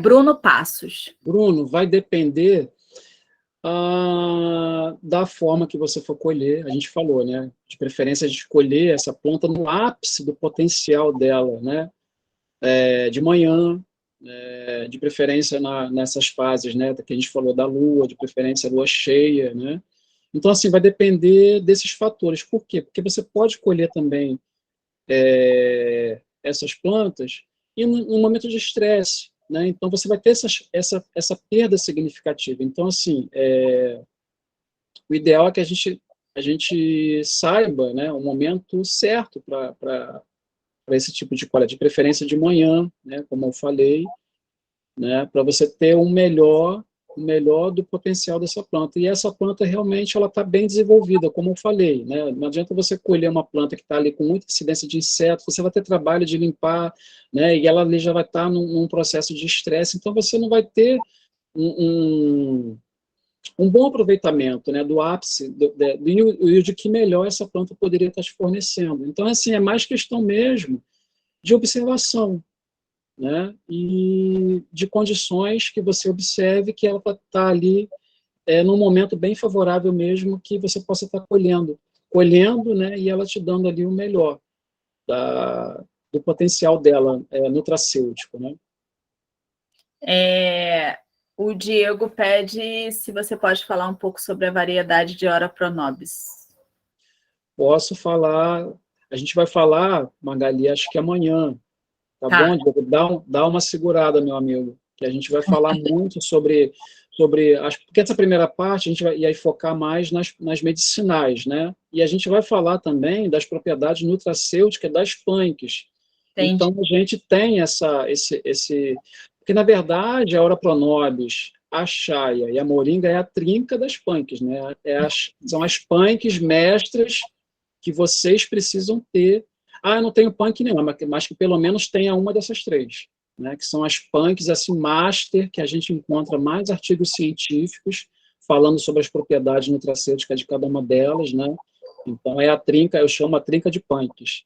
Bruno Passos. Bruno, vai depender da forma que você for colher. A gente falou, né? De preferência de escolher essa planta no ápice do potencial dela, né? De manhã, de preferência nessas fases, né? Que a gente falou da lua, de preferência lua cheia, né? Então, assim, vai depender desses fatores. Por quê? Porque você pode colher também essas plantas e num momento de estresse, né? Então você vai ter essa perda significativa. Então, assim, o ideal é que a gente saiba, né, o momento certo para esse tipo de coleta, de preferência de manhã, né, como eu falei, né, para você ter o melhor do potencial dessa planta. E essa planta realmente ela está bem desenvolvida, como eu falei, né? Não adianta você colher uma planta que está ali com muita incidência de insetos, você vai ter trabalho de limpar, né? E ela ali já vai estar num processo de estresse, então você não vai ter um bom aproveitamento, né, do ápice e de que melhor essa planta poderia estar te fornecendo. Então, assim, é mais questão mesmo de observação, né, e de condições que você observe que ela está ali num momento bem favorável mesmo que você possa estar colhendo, né, e ela te dando ali o melhor do potencial dela nutracêutico, né. O Diego pede se você pode falar um pouco sobre a variedade de Ora Pronobis. Posso falar, a gente vai falar, Magali, acho que amanhã, tá bom, Diego? Dá uma segurada, meu amigo. que a gente vai falar muito sobre porque essa primeira parte a gente vai focar mais nas medicinais, né? E a gente vai falar também das propriedades nutracêuticas das punks. Entendi. Então, a gente tem porque, na verdade, a Ora Pronobis, a Chaia e a Moringa é a trinca das punks, né? São as punks mestras que vocês precisam ter. Ah, eu não tenho punk nenhuma, mas que pelo menos tenha uma dessas três, né? Que são as punks, assim, master, que a gente encontra mais artigos científicos falando sobre as propriedades nutracêuticas de cada uma delas, né? Então, é a trinca, eu chamo a trinca de punks.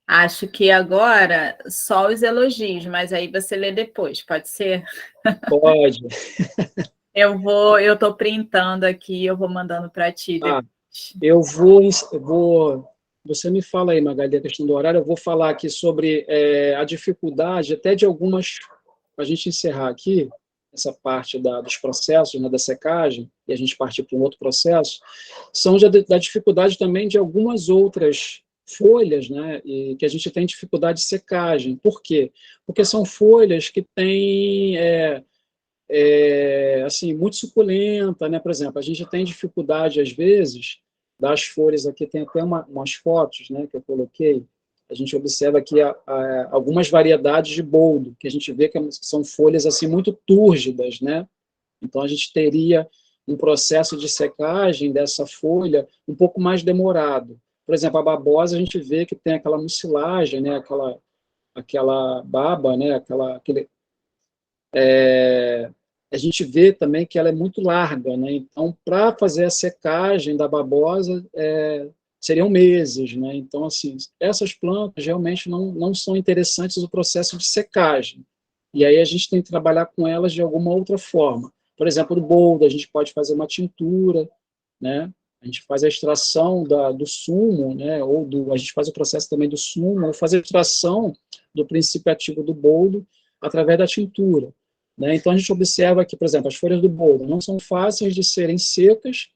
Acho que agora só os elogios, mas aí você lê depois, pode ser? Pode. Eu estou printando aqui, eu vou mandando para ti Ah, depois. você me fala aí, Magali, a questão do horário, eu vou falar aqui sobre a dificuldade, até de algumas, para a gente encerrar aqui, essa parte dos processos, né, da secagem, e a gente partir para um outro processo, são da dificuldade também de algumas outras folhas, né, e que a gente tem dificuldade de secagem. Por quê? Porque são folhas que têm assim, muito suculenta, né? Por exemplo, a gente tem dificuldade, às vezes, das folhas, aqui tem até umas fotos, né, que eu coloquei, a gente observa aqui algumas variedades de boldo, que a gente vê que são folhas assim muito túrgidas, né? Então, a gente teria um processo de secagem dessa folha um pouco mais demorado. Por exemplo, a babosa, a gente vê que tem aquela mucilagem, né? Aquela baba, né? A gente vê também que ela é muito larga, né? Então, para fazer a secagem da babosa, seriam meses, né? Então, assim, essas plantas realmente não são interessantes no processo de secagem. E aí a gente tem que trabalhar com elas de alguma outra forma. Por exemplo, no boldo, a gente pode fazer uma tintura, né? A gente faz a extração do sumo, né? A gente faz o processo também do sumo, ou faz a extração do princípio ativo do boldo através da tintura, né? Então, a gente observa que, por exemplo, as folhas do boldo não são fáceis de serem secas,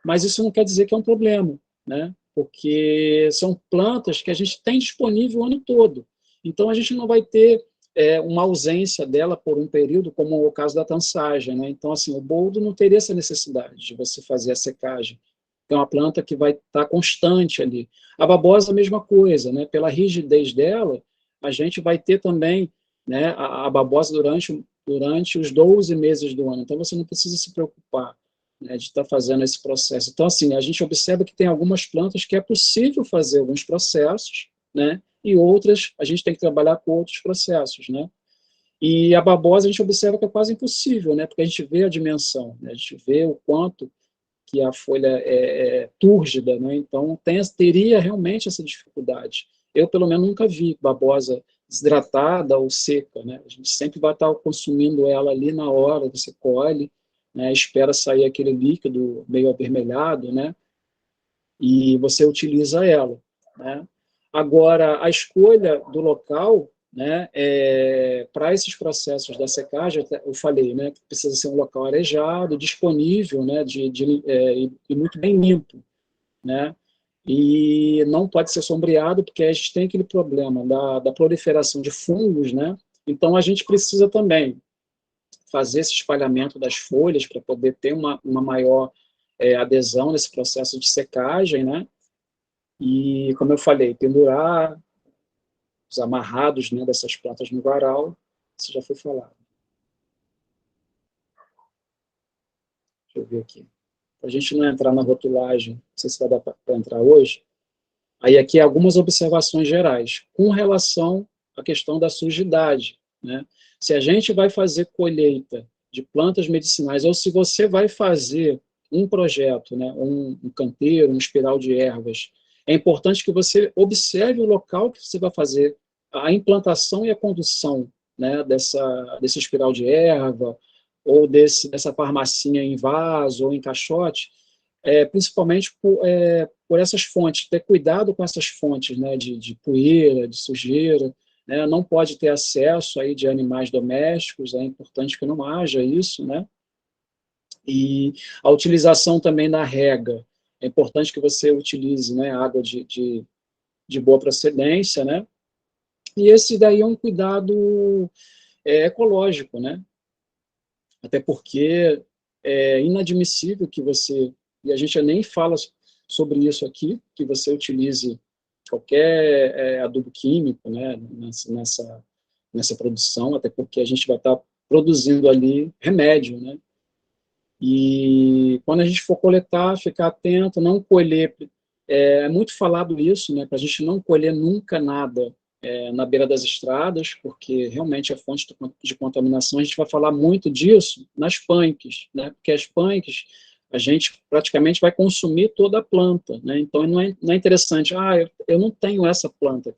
mas isso não quer dizer que é um problema, né? Porque são plantas que a gente tem disponível o ano todo. Então, a gente não vai ter uma ausência dela por um período, como o caso da tansagem, né? Então, assim, o boldo não teria essa necessidade de você fazer a secagem. É uma planta que vai estar constante ali. A babosa, a mesma coisa, né? Pela rigidez dela, a gente vai ter também, né, a babosa durante os 12 meses do ano. Então, você não precisa se preocupar, né, de estar fazendo esse processo. Então, assim, a gente observa que tem algumas plantas que é possível fazer alguns processos, né, e outras a gente tem que trabalhar com outros processos, né. E a babosa a gente observa que é quase impossível, né, porque a gente vê a dimensão, né, a gente vê o quanto que a folha é túrgida, né, então teria realmente essa dificuldade. Eu, pelo menos, nunca vi babosa desidratada ou seca, né? A gente sempre vai estar consumindo ela ali na hora, você colhe, né? Espera sair aquele líquido meio avermelhado, né? E você utiliza ela, né? Agora, a escolha do local, né, para esses processos da secagem, eu falei, né, que precisa ser um local arejado, disponível, né, e muito bem limpo, né? E não pode ser sombreado, porque a gente tem aquele problema da proliferação de fungos, né? Então, a gente precisa também fazer esse espalhamento das folhas para poder ter uma maior adesão nesse processo de secagem, né? E, como eu falei, pendurar os amarrados, né, dessas plantas no varal, isso já foi falado. Deixa eu ver aqui. Para a gente não entrar na rotulagem, não sei se vai dar para entrar hoje, aí aqui algumas observações gerais com relação à questão da sujidade, né? Se a gente vai fazer colheita de plantas medicinais, ou se você vai fazer um projeto, né, um canteiro, um espiral de ervas, é importante que você observe o local que você vai fazer a implantação e a condução, né, desse espiral de erva, ou dessa farmacinha em vaso ou em caixote, principalmente por essas fontes, ter cuidado com essas fontes, né, de poeira, de sujeira, né, não pode ter acesso aí de animais domésticos, é importante que não haja isso, né, e a utilização também da rega, é importante que você utilize, né, água de boa procedência, né, E esse daí é um cuidado ecológico, né? Até porque é inadmissível que você, e a gente nem fala sobre isso aqui, que você utilize qualquer adubo químico, né, nessa produção, até porque a gente vai estar produzindo ali remédio, né? E quando a gente for coletar, ficar atento, não colher, é muito falado isso, né, para a gente não colher nunca nada na beira das estradas, porque realmente é fonte de contaminação. A gente vai falar muito disso nas punks, né, porque as punks a gente praticamente vai consumir toda a planta, né, então não é interessante, eu não tenho essa planta,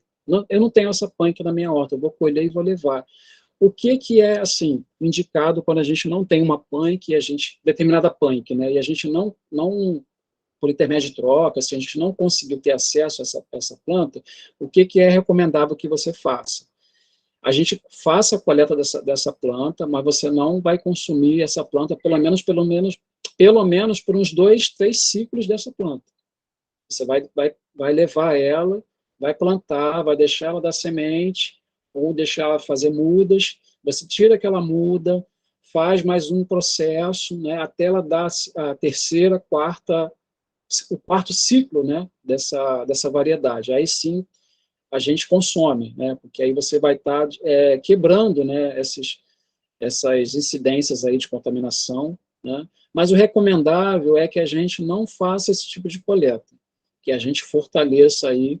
eu não tenho essa punk na minha horta, eu vou colher e vou levar. O que é, assim, indicado quando a gente não tem uma punk, determinada punk, né, e a gente não por intermédio de troca, se a gente não conseguir ter acesso a essa planta, o que é recomendável que você faça? A gente faça a coleta dessa planta, mas você não vai consumir essa planta pelo menos por uns 2, 3 ciclos dessa planta. Você vai levar ela, vai plantar, vai deixar ela dar semente, ou deixar ela fazer mudas, você tira aquela muda, faz mais um processo, né, até ela dar a terceira, o quarto ciclo, né, dessa variedade. Aí sim a gente consome, né, porque aí você vai estar quebrando, né, essas incidências aí de contaminação, né, mas o recomendável é que a gente não faça esse tipo de coleta, que a gente fortaleça aí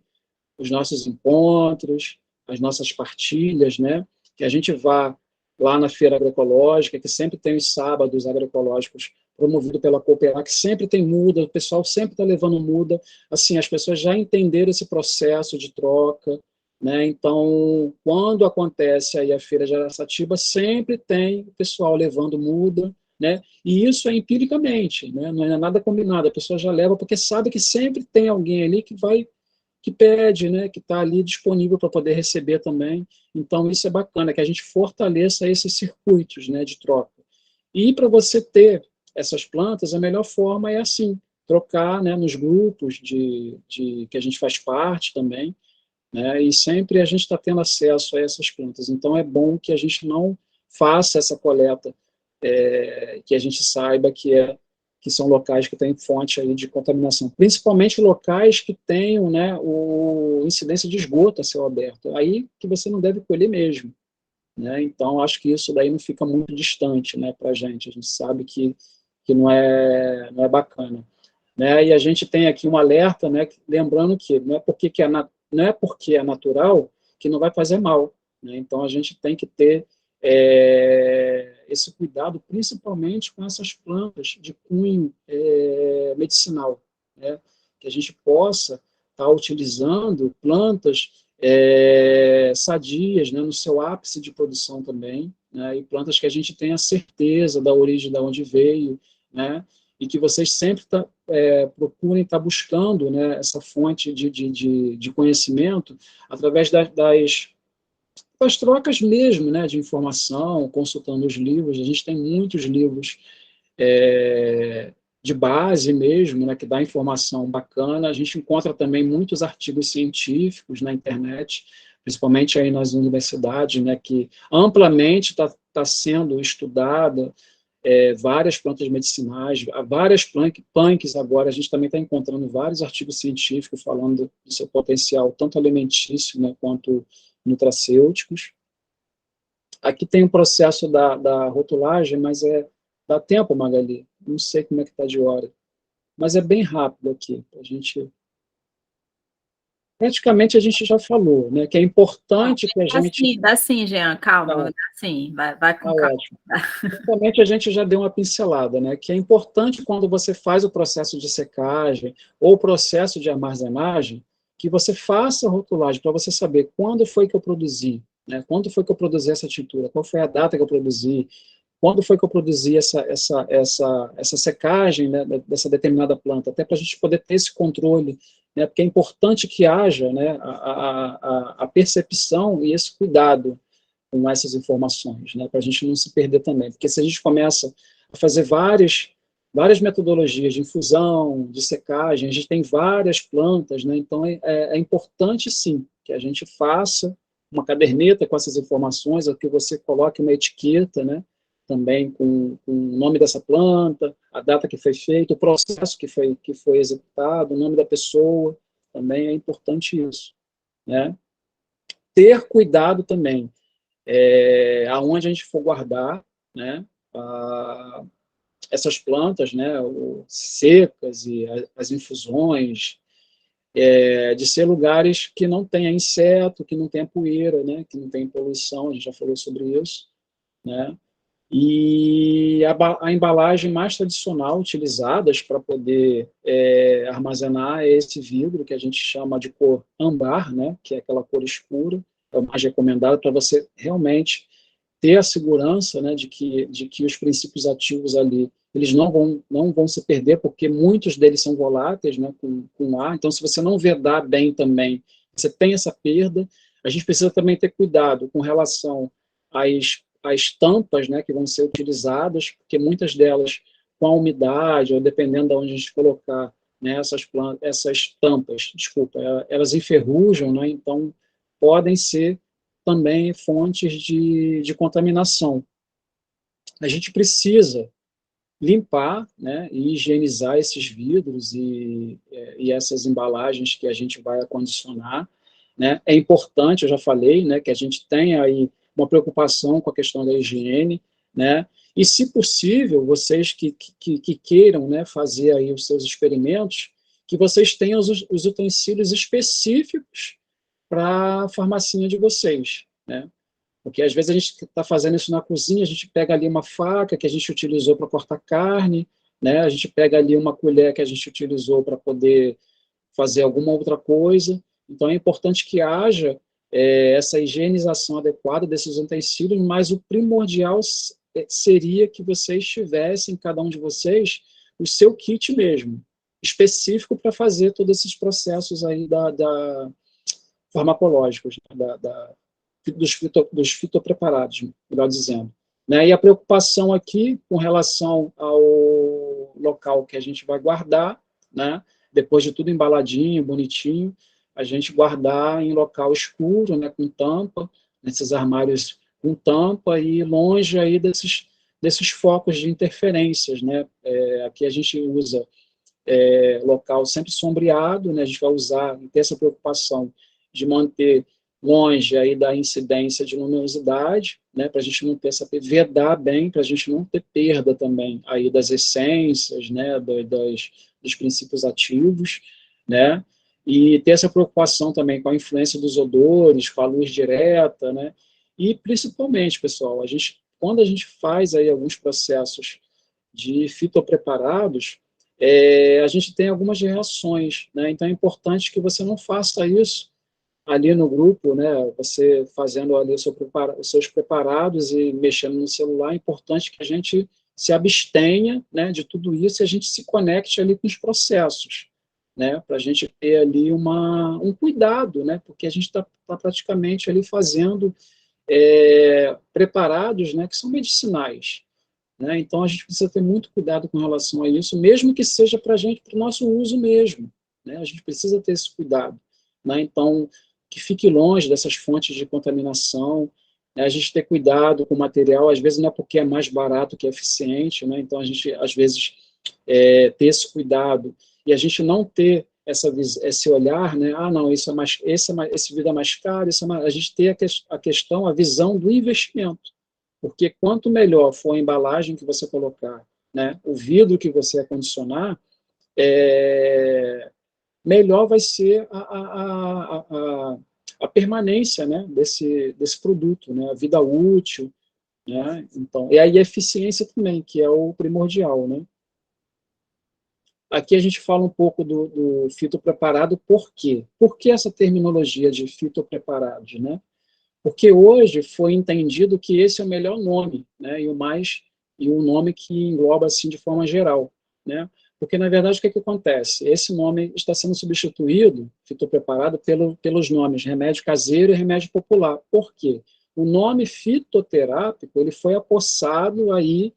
os nossos encontros, as nossas partilhas, né, que a gente vá lá na feira agroecológica, que sempre tem os sábados agroecológicos promovido pela Cooperar, que sempre tem muda, o pessoal sempre está levando muda, assim, as pessoas já entenderam esse processo de troca, né, então, quando acontece aí a feira de Araçatiba, sempre tem o pessoal levando muda, né, e isso é empiricamente, né, não é nada combinado, a pessoa já leva porque sabe que sempre tem alguém ali que pede, né, que está ali disponível para poder receber também. Então, isso é bacana, que a gente fortaleça esses circuitos, né, de troca. E para você ter essas plantas, a melhor forma é assim, trocar, né, nos grupos que a gente faz parte também, né, e sempre a gente está tendo acesso a essas plantas. Então, é bom que a gente não faça essa coleta, que a gente saiba que são locais que têm fonte aí de contaminação, principalmente locais que tenham, né, incidência de esgoto a céu aberto, aí que você não deve colher mesmo, né, então acho que isso daí não fica muito distante, né, para a gente sabe que não é bacana, né, e a gente tem aqui um alerta, né, lembrando que não é porque é natural que não vai fazer mal, né, então a gente tem que ter esse cuidado, principalmente com essas plantas de cunho medicinal, né? Que a gente possa estar utilizando plantas sadias, né, no seu ápice de produção também, né, e plantas que a gente tenha certeza da origem, de onde veio, né, e que vocês sempre procurem estar buscando, né, essa fonte de conhecimento através das trocas mesmo, né, de informação, consultando os livros. A gente tem muitos livros de base mesmo, né, que dá informação bacana. A gente encontra também muitos artigos científicos na internet, principalmente aí nas universidades, né, que amplamente está sendo estudada, várias plantas medicinais, várias punks agora, a gente também está encontrando vários artigos científicos falando do seu potencial, tanto alimentício, né, quanto nutracêuticos. Aqui tem um processo da rotulagem, mas dá tempo, Magali? Não sei como é que está de hora. Mas é bem rápido aqui. Praticamente a gente já falou, né? Que é importante que a gente... Dá sim, Jean, calma, Tá, dá sim, vai tá com calma. ótimo. Praticamente a gente já deu uma pincelada, né? Que é importante quando você faz o processo de secagem ou o processo de armazenagem, que você faça a rotulagem para você saber quando foi que eu produzi, né? Quando foi que eu produzi essa tintura, qual foi a data que eu produzi, quando foi que eu produzi essa secagem, né, dessa determinada planta, até para a gente poder ter esse controle, né, porque é importante que haja, né, a percepção e esse cuidado com essas informações, né, para a gente não se perder também, porque se a gente começa a fazer várias metodologias de infusão, de secagem, a gente tem várias plantas, né, então é importante sim que a gente faça uma caderneta com essas informações, ou que você coloque uma etiqueta, né, também com o nome dessa planta, a data que foi feita, o processo que foi executado, o nome da pessoa, também é importante isso, né? Ter cuidado também, aonde a gente for guardar, né, essas plantas, né, secas e as infusões, de ser lugares que não tenha inseto, que não tenha poeira, né, que não tenha poluição, a gente já falou sobre isso, né, e a embalagem mais tradicional utilizadas para poder armazenar é esse vidro, que a gente chama de cor âmbar, né, que é aquela cor escura, é o mais recomendado para você realmente ter a segurança, né, de que os princípios ativos ali, eles não vão se perder, porque muitos deles são voláteis, né, com ar, então se você não vedar bem também, você tem essa perda. A gente precisa também ter cuidado com relação às tampas, né, que vão ser utilizadas, porque muitas delas, com a umidade, ou dependendo de onde a gente colocar, né, essas tampas, desculpa, elas enferrujam, né, então podem ser também fontes de contaminação. A gente precisa limpar, né, e higienizar esses vidros e essas embalagens que a gente vai acondicionar, né. É importante, eu já falei, né, que a gente tenha aí uma preocupação com a questão da higiene, né, e se possível, vocês que queiram, né, fazer aí os seus experimentos, que vocês tenham os utensílios específicos para a farmacinha de vocês, né? Porque às vezes a gente está fazendo isso na cozinha, a gente pega ali uma faca que a gente utilizou para cortar carne, né? A gente pega ali uma colher que a gente utilizou para poder fazer alguma outra coisa. Então é importante que haja essa higienização adequada desses utensílios, mas o primordial seria que vocês tivessem, cada um de vocês, o seu kit mesmo, específico para fazer todos esses processos aí farmacológicos, né? Dos fitopreparados, melhor dizendo. Né? E a preocupação aqui com relação ao local que a gente vai guardar, né? Depois de tudo embaladinho, bonitinho, a gente guardar em local escuro, né? Com tampa, nesses armários com tampa e longe aí desses focos de interferências, né? Aqui a gente usa local sempre sombreado, né? A gente vai usar e ter essa preocupação de manter longe aí da incidência de luminosidade, né, para a gente não ter vedar bem, para a gente não ter perda também aí das essências, né, dos princípios ativos, né, e ter essa preocupação também com a influência dos odores, com a luz direta, né, e principalmente, pessoal, quando a gente faz aí alguns processos de fitopreparados, a gente tem algumas reações, né, então é importante que você não faça isso ali no grupo, né, você fazendo ali os seus preparados e mexendo no celular, é importante que a gente se abstenha, né, de tudo isso e a gente se conecte ali com os processos, né, para a gente ter ali um cuidado, né, porque a gente está praticamente ali fazendo preparados, né, que são medicinais, né, então a gente precisa ter muito cuidado com relação a isso, mesmo que seja para a gente, para o nosso uso mesmo, né, a gente precisa ter esse cuidado, né, então que fique longe dessas fontes de contaminação, né, a gente ter cuidado com o material, às vezes não é porque é mais barato que é eficiente, né, então a gente, às vezes, ter esse cuidado, e a gente não ter esse olhar, né, não, esse vidro é mais caro, a gente ter a questão, a visão do investimento, porque quanto melhor for a embalagem que você colocar, né, o vidro que você acondicionar, melhor vai ser a permanência, né, desse produto, né, a vida útil, né, então, e aí a eficiência também, que é o primordial, né. Aqui a gente fala um pouco do fitopreparado, por quê? Por que essa terminologia de fitopreparados, né? Porque hoje foi entendido que esse é o melhor nome, né, e um nome que engloba assim de forma geral, né? Porque na verdade o que acontece? Esse nome está sendo substituído, fitopreparado, pelos nomes remédio caseiro e remédio popular. Por quê? O nome fitoterápico ele foi apossado aí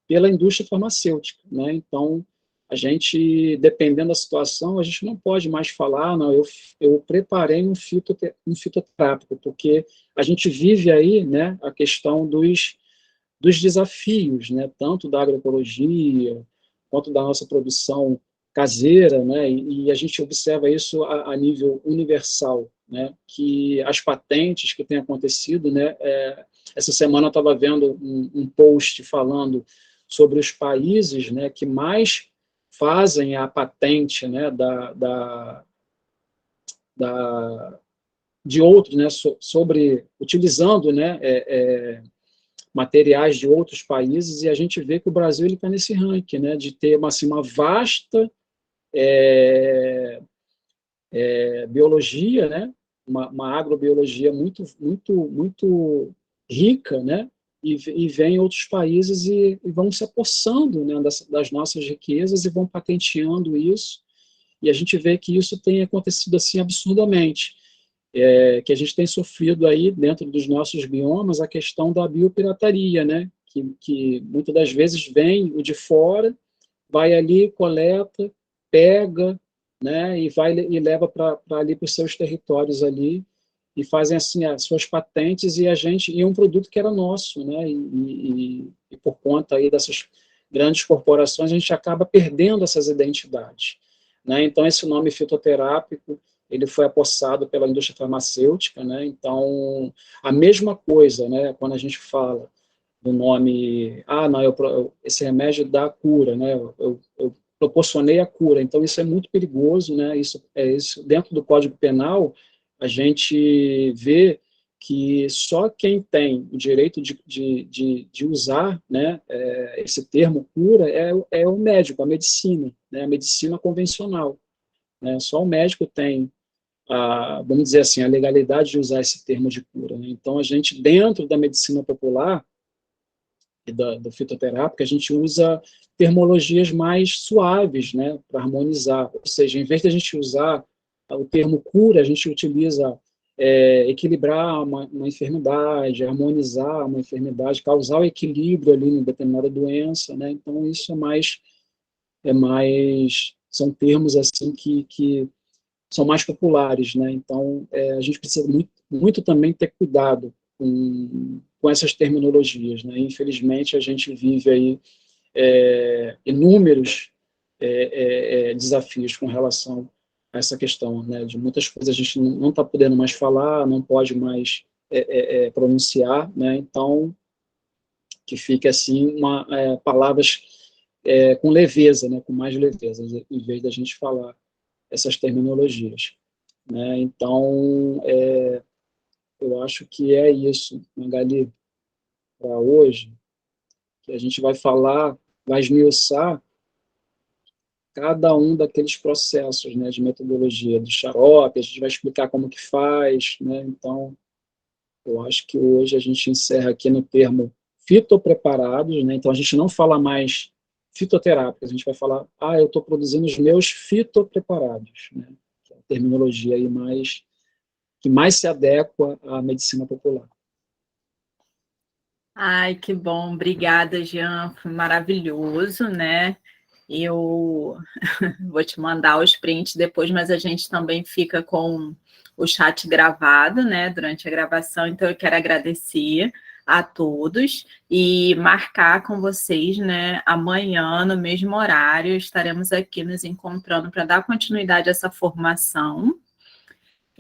pela indústria farmacêutica, né? Então a gente, dependendo da situação, a gente não pode mais falar, não, eu preparei um fitoterápico, porque a gente vive aí, né, a questão dos desafios, né, tanto da agroecologia, quanto da nossa produção caseira, né, e a gente observa isso a nível universal, né, que as patentes que têm acontecido, né, essa semana eu estava vendo um post falando sobre os países, né, que mais fazem a patente, né, de outros, né, sobre utilizando, né, materiais de outros países, e a gente vê que o Brasil está nesse ranking, né, de ter assim, uma vasta biologia, né, uma agrobiologia muito rica, né, e vem outros países e vão se apossando, né, das nossas riquezas e vão patenteando isso, e a gente vê que isso tem acontecido assim absurdamente, que a gente tem sofrido aí dentro dos nossos biomas a questão da biopirataria, né, que muitas das vezes vem o de fora, vai ali, coleta, pega, né, e leva para ali para os seus territórios ali, e fazem assim as suas patentes, e um produto que era nosso, né, e por conta aí dessas grandes corporações, a gente acaba perdendo essas identidades, né. Então esse nome fitoterápico, ele foi apossado pela indústria farmacêutica, né, então a mesma coisa, né, quando a gente fala do nome, não, esse remédio dá cura, né, eu proporcionei a cura, então isso é muito perigoso, né, isso dentro do Código Penal, a gente vê que só quem tem o direito de usar, né, esse termo cura é o médico, a medicina, né, a medicina convencional, né, só o médico tem vamos dizer assim, a legalidade de usar esse termo de cura, né? Então a gente, dentro da medicina popular, e do fitoterápico, a gente usa termologias mais suaves, né, para harmonizar. Ou seja, em vez de a gente usar o termo cura, a gente utiliza equilibrar uma enfermidade, harmonizar uma enfermidade, causar o equilíbrio ali em determinada doença, né? Então isso são termos assim que são mais populares, né? Então a gente precisa muito também ter cuidado com essas terminologias, né? Infelizmente a gente vive aí inúmeros desafios com relação a essa questão, né? De muitas coisas a gente não está podendo mais falar, não pode mais pronunciar, né? Então que fique assim palavras com leveza, né? Com mais leveza, em vez da gente falar essas terminologias, né? Então eu acho que é isso, Magali, para hoje, que a gente vai falar, vai esmiuçar cada um daqueles processos, né, de metodologia do xarope, a gente vai explicar como que faz, né, então eu acho que hoje a gente encerra aqui no termo fitopreparados, né, então a gente não fala mais fitoterápica, a gente vai falar, eu estou produzindo os meus fitopreparados, né, que é a terminologia aí que mais se adequa à medicina popular. Ai, que bom, obrigada, Jean, foi maravilhoso, né? Eu vou te mandar os prints depois, mas a gente também fica com o chat gravado, né, durante a gravação, então eu quero agradecer a todos e marcar com vocês, né, amanhã, no mesmo horário, estaremos aqui nos encontrando para dar continuidade a essa formação.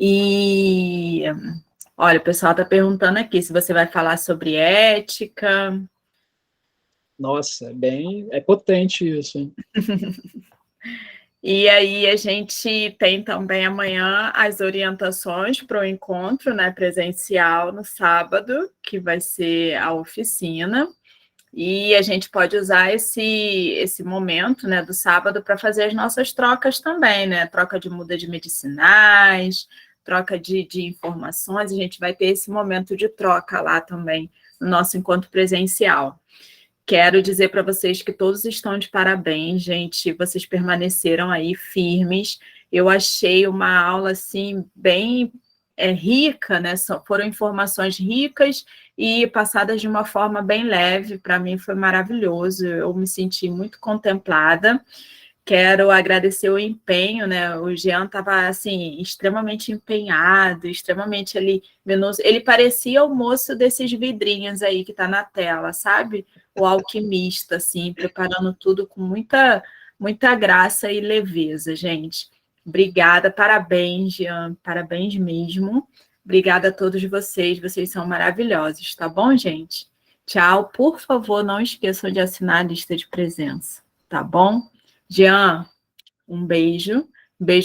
E olha, o pessoal está perguntando aqui se você vai falar sobre ética. Nossa, é potente isso, hein? E aí a gente tem também amanhã as orientações para o encontro, né, presencial no sábado, que vai ser a oficina. E a gente pode usar esse momento, né, do sábado para fazer as nossas trocas também, né? Troca de muda de medicinais, troca de informações. A gente vai ter esse momento de troca lá também no nosso encontro presencial. Quero dizer para vocês que todos estão de parabéns, gente. Vocês permaneceram aí firmes. Eu achei uma aula assim bem rica, né? Foram informações ricas e passadas de uma forma bem leve. Para mim foi maravilhoso. Eu me senti muito contemplada. Quero agradecer o empenho, né? O Jean estava, assim, extremamente empenhado, extremamente ali, minucioso. Ele parecia o moço desses vidrinhos aí que está na tela, sabe? O alquimista, assim, preparando tudo com muita graça e leveza, gente. Obrigada, parabéns, Jean, parabéns mesmo. Obrigada a todos vocês são maravilhosos, tá bom, gente? Tchau, por favor, não esqueçam de assinar a lista de presença, tá bom? Jean, um beijo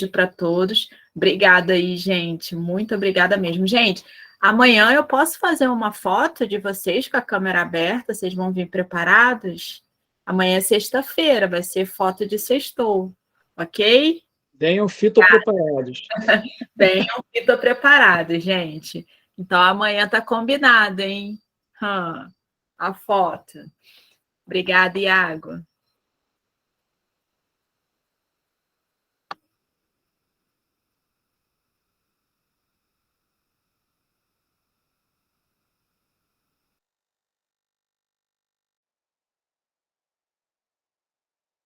para todos. Obrigada aí, gente, muito obrigada mesmo. Gente, amanhã eu posso fazer uma foto de vocês com a câmera aberta, vocês vão vir preparados? Amanhã é sexta-feira, vai ser foto de sextou, ok? Venham fitopreparados. Venham fito preparados, gente. Então amanhã tá combinado, hein? A foto. Obrigada, Iago.